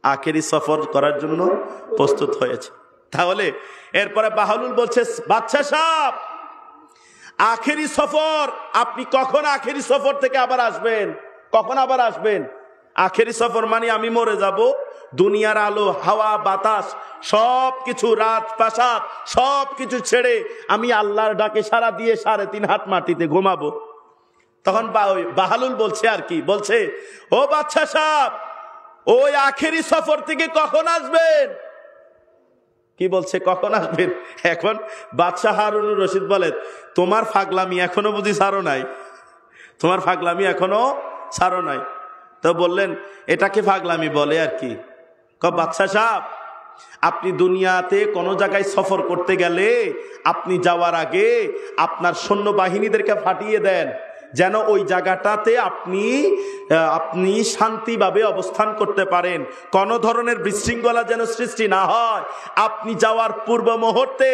আখেরি সফর করার জন্য প্রস্তুত হয়েছে। তাহলে এরপরে বাহালুল বলছে, বাদশাহ সাহেব, আখেরি সফর, আপনি কখন আখেরি সফর থেকে আবার আসবেন? কখন আবার আসবেন? আখেরি সফর মানে আমি মরে যাব, দুনিয়ার আলো, হাওয়া, বাতাস সবকিছু, রাজপ্রাসাদ সবকিছু ছেড়ে আমি আল্লাহর ডাকে সাড়া দিয়ে 3.5 হাত মাটিতে ঘুমাবো। তখন বাহালুল বলছে, আর কি বলছে, ও বাদশাহ সাহেব, ওই আখেরি সফর থেকে কখন আসবেন? কি বলছে, কখন আসবেন? এখন বাদশাহ হারুনুর রশিদ বলেন, তোমার ফাগলামি এখনো বুঝি ছাড়ো নাই? তোমার ফাগলামি এখনো ছাড়ো নাই? তো বললেন, এটাকে ফাগলামি বলে আর কি? বাদশাহ সাহেব, আপনি দুনিয়াতে কোনো জায়গায় সফর করতে গেলে আপনি যাওয়ার আগে আপনার সৈন্যবাহিনীদেরকে ফাটিয়ে দেন, যেন ওই জায়গাটাতে আপনি শান্তিভাবে অবস্থান করতে পারেন, কোনো ধরনের বিশৃঙ্খলা যেন সৃষ্টি না হয়। আপনি যাওয়ার পূর্ব মুহূর্তে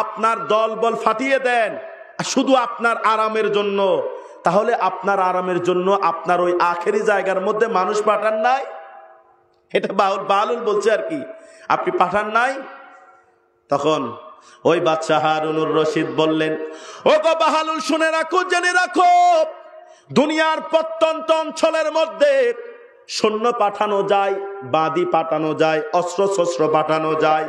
আপনার দলবল ফাটিয়ে দেন শুধু আপনার আরামের জন্য। তাহলে আপনার আরামের জন্য আপনার ওই আখেরি জায়গার মধ্যে মানুষ পাঠান নাই? এটা বাহলুল বলছে আর কি, আপনি পাঠান নাই? তখন ওই বাদশা হারুনুর রশিদ বললেন, ও গো বাহলুল, শুনে রাখো, জেনে রাখো, দুনিয়ার প্রত্যন্ত অঞ্চলের মধ্যে সৈন্য পাঠানো যায়, বাদী পাঠানো যায়, অস্ত্র শস্ত্র পাঠানো যায়,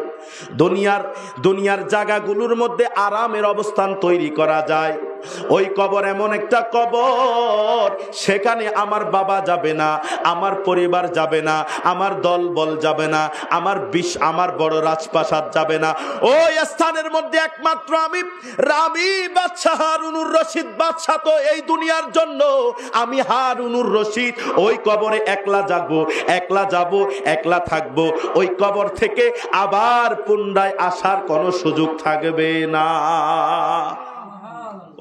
দুনিয়ার জায়গাগুলোর মধ্যে আরামের অবস্থান তৈরি করা যায়। ওই কবর এমন একটা কবর, সেখানে আমার বাবা যাবে না, আমার পরিবার যাবে না, আমার দলবল যাবে না, আমার বড় রাজপ্রাসাদ যাবে না। ওই স্থানের মধ্যে একমাত্র আমি বাদশা হারুনুর রশিদ বাদশা তো এই দুনিয়ার জন্য, আমি হারুনুর রশিদ ওই কবরে একলা যাবো, একলা যাব, একলা থাকবো। ওই কবর থেকে আবার পুনরায় আসার কোনো সুযোগ থাকবে না।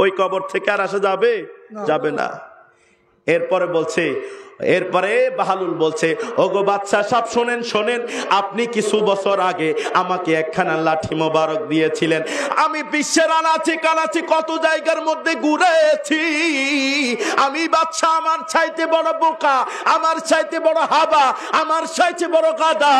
ওই কবর থেকে আর আসা যাবে না। এরপরে বাহলুল বলছে, ওগো বাদশা সাহেব, শোনেন, আপনি কিছু বছর আগে আমাকে একখানা লাঠি মোবারক দিয়েছিলেন। আমি বিশ্বের আনাচে কানাচে কত জায়গার মধ্যে ঘুরেছি। আমি বাদশা আমার চাইতে বড় বোকা, আমার চাইতে বড় হাবা, আমার চাইতে বড় গাধা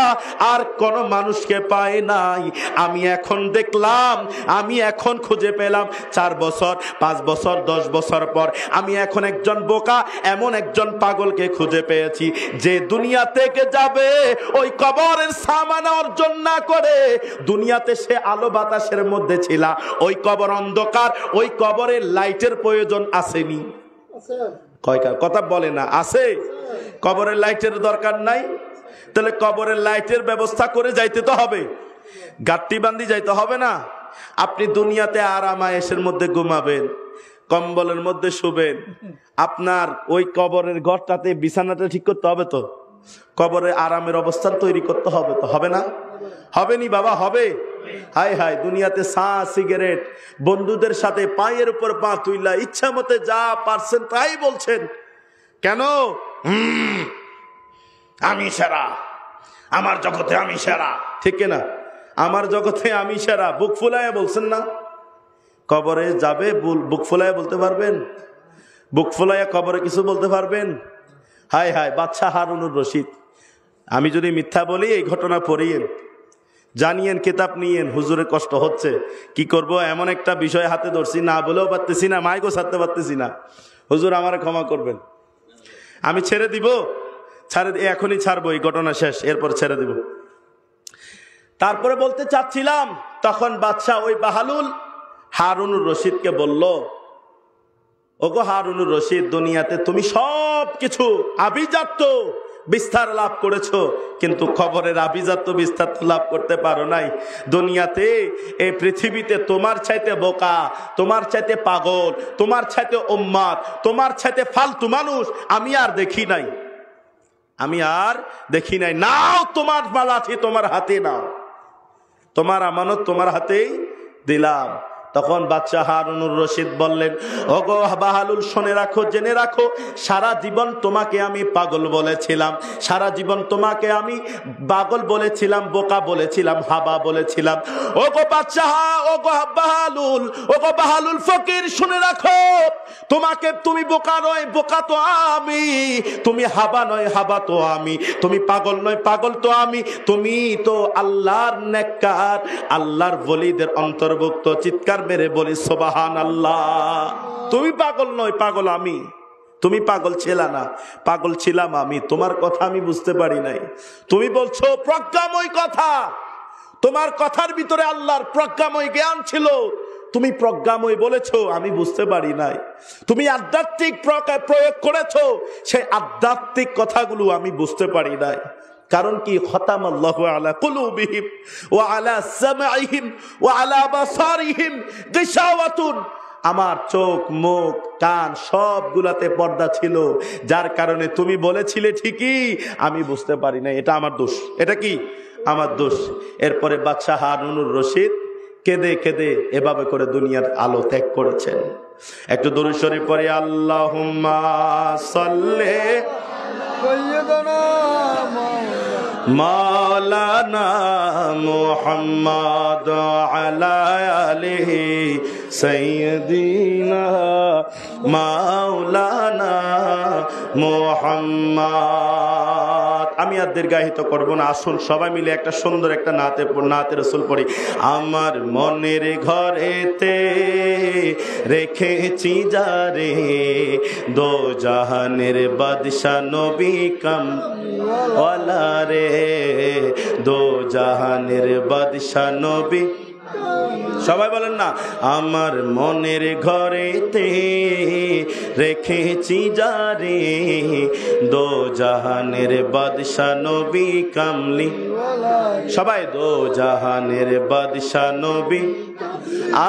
আর কোন মানুষকে পাই নাই। আমি এখন দেখলাম, আমি এখন খুঁজে পেলাম 4 বছর 5 বছর 10 বছর পর আমি এখন একজন বোকা, এমন একজন পাগলকে খুঁজে পেয়েছি যে দুনিয়া থেকে যাবে ওই কবরের সামান অর্জন না করে। দুনিয়াতে সে আলো বাতাসের মধ্যে ছিল, ওই কবর অন্ধকার, ওই কবরের লাইটের প্রয়োজন আসেনি। কথা বলে না, আছে? কবরের লাইটের দরকার নাই? তাহলে কবরের লাইটের ব্যবস্থা করে যাইতে তো হবে, গাট্টি বান্ধি যাইতে হবে না? আপনি দুনিয়াতে আরাম আয়েশের মধ্যে ঘুমাবেন, কম্বলের মধ্যে শুবেন, আপনার ওই কবরের ঘরটাতে বিছানাটা ঠিক করতে হবে তো, কবরে আরামের অবস্থান তৈরি করতে হবে তো, হবে না? হবে নি বাবা, হবে। হায় হায়, দুনিয়াতে চা সিগারেট, বন্ধুদের সাথে পায়ের উপর পা তুইলা ইচ্ছা মতে যা পারছেন তাই বলছেন। কেন? আমি সেরা, আমার জগতে আমি সেরা, ঠিক না? আমার জগতে আমি সেরা বুক ফুলায় বলছেন না? কবরে যাবে বুক ফুলায় বলতে পারবেন? বুক ফুলায় কবরে কিছু বলতে পারবেন? হায় হায়, বাদশা হারুনুর রশিদ। আমি যদি মিথ্যা বলি এই ঘটনা পড়িয়েন, জানিয়েন, কিতাব নিয়েন, হুজুরের কষ্ট হচ্ছে, কি করব, এমন একটা বিষয় হাতে ধরছি, না বলেও পারতেছি না, মাইকও ছাড়তে পারতেছি না, হুজুর আমারে ক্ষমা করবেন। আমি ছেড়ে দিব, এখনই ছাড়বো, এই ঘটনা শেষ, এরপর ছেড়ে দিব। তারপরে বলতে চাচ্ছিলাম, তখন বাদশা ওই বাহলুল হারুনুর রশিদকে বলল, ওগো হারুনুর রশিদ, দুনিয়াতে তুমি সব কিছু আভিজাত্য বিস্তার লাভ করেছো, কিন্তু খবরের আভিজাত্য বিস্তার তো লাভ করতে পারো নাই। দুনিয়াতে, এই পৃথিবীতে তোমার চাইতে বোকা, তোমার চাইতে পাগল, তোমার চাইতে উম্মাদ, তোমার চাইতে ফালতু মানুষ আমি আর দেখি নাই, নাও তোমার লাঠি তোমার হাতে নাও, তোমার আমানত তোমার হাতেই দিলাম। তখন বাদশা হারুনুর রশিদ বললেন, ওগো বাহলুল, শুনে রাখো, জেনে রাখো, সারা জীবন তোমাকে আমি পাগল বলেছিলাম, সারা জীবন তোমাকে আমি পাগল বলেছিলাম, বোকা বলেছিলাম, হাবা বলেছিলাম। ওগো বাদশা, ওগো বাহলুল ফকির, শুনে রাখো, তুমি বোকা নয়, বোকা তো আমি, তুমি হাবা নয়, হাবা তো আমি, তুমি পাগল নয়, পাগল তো আমি, তুমি তো আল্লাহর নেককার, আল্লাহর ওলিদের অন্তর্ভুক্ত। চিৎকার মেরে বলি সুবহানাল্লাহ। তুমি পাগল নয়, পাগল আমি, তুমি পাগল ছিল না, পাগল ছিলাম আমি, তোমার কথা আমি বুঝতে পারি নাই। তুমি বলছো প্রজ্ঞাময় কথা, তোমার কথার ভিতরে আল্লাহর প্রজ্ঞাময় জ্ঞান ছিল, তুমি প্রজ্ঞাময় বলেছো, আমি বুঝতে পারি নাই। তুমি আধ্যাত্মিক প্রয়োগ করেছো, সেই আধ্যাত্মিক কথাগুলো আমি বুঝতে পারি নাই। কারণ কি? খতামাল্লাহু আলা কুলুবিহিম ওয়া আলা সামাইহিম ওয়া আলা বাসারিহিম গিশাওয়াতুন। আমার চোখ, মুখ, কান সবগুলাতে পর্দা ছিল, যার কারণে তুমি বলেছিলে ঠিকই, আমি বুঝতে পারি না। এটা আমার দোষ। এটা কি? আমার দোষ। এরপরে বাদশা হারুনুর রশিদ কেঁদে কেঁদে এভাবে করে দুনিয়ার আলো ত্যাগ করেছেন। একটু দুরূদ শরীফ পড়ি। আল্লাহুম্মা সাল্লি সৈয়দনা মাওলানা মুহাম্মদ আলা আলিহি সাইয়্যিদিনা মাওলানা মুহাম্মদ। আমি আর দীর্ঘায়িত করব না, আসুন সবাই মিলে একটা সুন্দর একটা নাতে রাসূল পড়ি। আমার মনের ঘরেতে রেখেছি যারে, দো জাহানের বাদশা নবী কামওয়ালা রে, দো জাহানের বাদশা নবী। সবাই বলেন না, আমার মনের ঘরেতে রেখেছি যারে, দো জাহানের বাদশা নবী কামলি। সবাই দো জাহানের বাদশা নবী,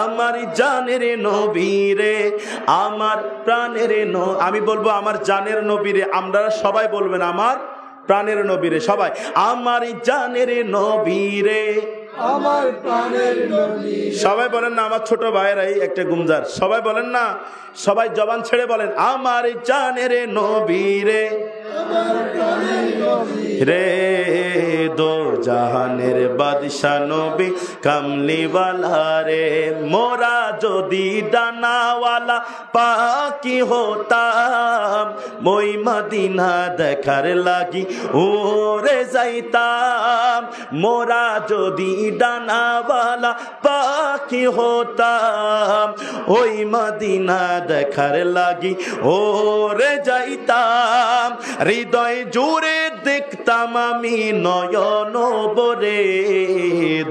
আমার জানের নবী রে, আমার প্রাণের আমি বলবো আমার জানের নবী রে, আমরা সবাই বলবেন আমার প্রাণের নবী রে। সবাই আমার জানের নবী রে, আমার প্রাণের নবী। সবাই বলেন না, আমার ছোট ভাইয়েরাই একটা গুমজার, সবাই বলেন না, সবাই জবান ছেড়ে বলেন আমার জানের নবী রে, আমার প্রাণের নবী রে, দো জাহানের বাদশা নবী কামলিওয়ালা রে। মোরা যদি ডানাওয়ালা পাখি হতাম, মই মদিনা দেখার লাগি উড়ে যাইতাম। মোরা যদি ডানাওয়ালা পাখি হতাম, ওই মদিনা দেখার লাগি ওরে যাইতাম। হৃদয় জুড়ে দেখতাম আমি নয়ন বরে,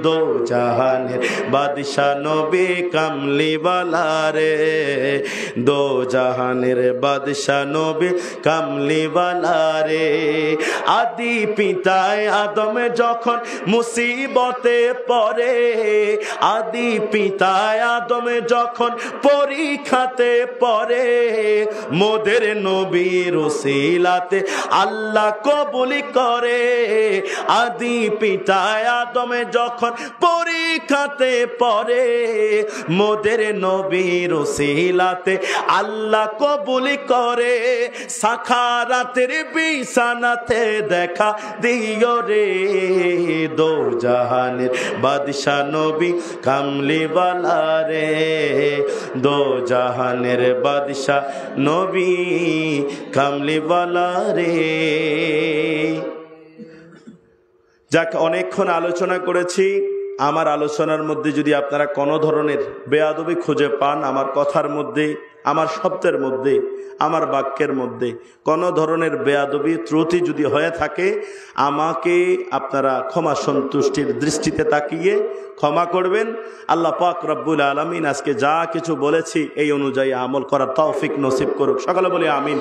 দো জাহানের বাদশা নবী কামলিওয়ালা রে, দো জাহানের বাদশা নবী কামলিওয়ালা রে। আদি পিতায় আদম যখন মুসিবতে পড়ে, আদি পিতায় আদম যখন পরীক্ষাতে পড়ে, মোদের নবীর উসিলাতে আল্লাহ কবুল করে। আদি পিতায় আদম যখন পরীক্ষাতে পড়ে, মোদের নবীর উসিলাতে আল্লাহ কবুল করে। সাখারাতের বিছানাতে দেখা দিও রে, দো জাহানের বাদশা নবী কামলিওয়ালা রে, দো জাহানের বাদশা নবী কামলিওয়ালা রে। যাক, অনেকক্ষণ আলোচনা করেছি। আমার আলোচনার মধ্যে যদি আপনারা কোনো ধরনের বেয়াদবি খুঁজে পান, আমার কথার মধ্যে, আমার শব্দের মধ্যে, আমার বাক্যের মধ্যে কোনো ধরনের বেয়াদবি ত্রুটি যদি হয়ে থাকে, আমাকে আপনারা ক্ষমা সন্তুষ্টির দৃষ্টিতে তাকিয়ে ক্ষমা করবেন। আল্লাহ পাক রব্বুল আলামিন আজকে যা কিছু বলেছি এই অনুযায়ী আমল করার তৌফিক নসিব করুক। সকলে বলি আমিন।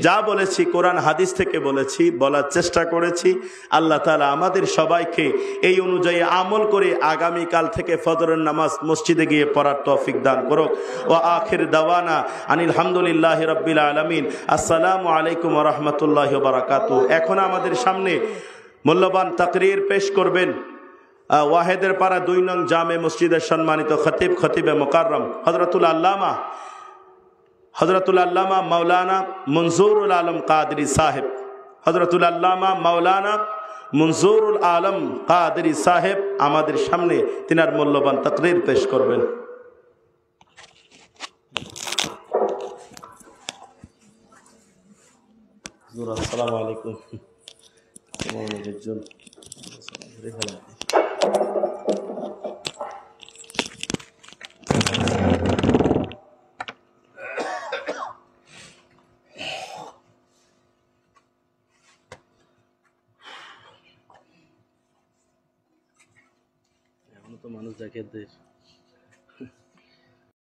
যা বলেছি কোরআন হাদিস থেকে বলেছি, বলার চেষ্টা করেছি। আল্লাহ তাআলা আমাদের সবাইকে এই অনুযায়ী আমল করে আগামীকাল থেকে ফজরের নামাজ মসজিদে গিয়ে পড়ার তৌফিক দান করুক। ও আখির দাওয়ানা আনিল হামদুলিল্লাহি রাব্বিল আলামিন। আসসালামু আলাইকুম ওয়া রাহমাতুল্লাহি ওয়া বারাকাতুহু। এখন আমাদের সামনে মূল্যবান তাকরীর পেশ করবেন ওয়াহেদের পাড়া 2 নং জামে মসজিদের সম্মানিত খতিবে মুকাররম হযরতুল আল্লামা মাওলানা মনজুরুল আলম কাদরি সাহেব। হযরতুল আল্লামা মাওলানা মনজুরুল আলম কাদরি সাহেব আমাদের সামনে তিনার মূল্যবান তাকরীর পেশ করবেন। আসসালামু আলাইকুম। এখনো তো মানুষ দেখে দেশ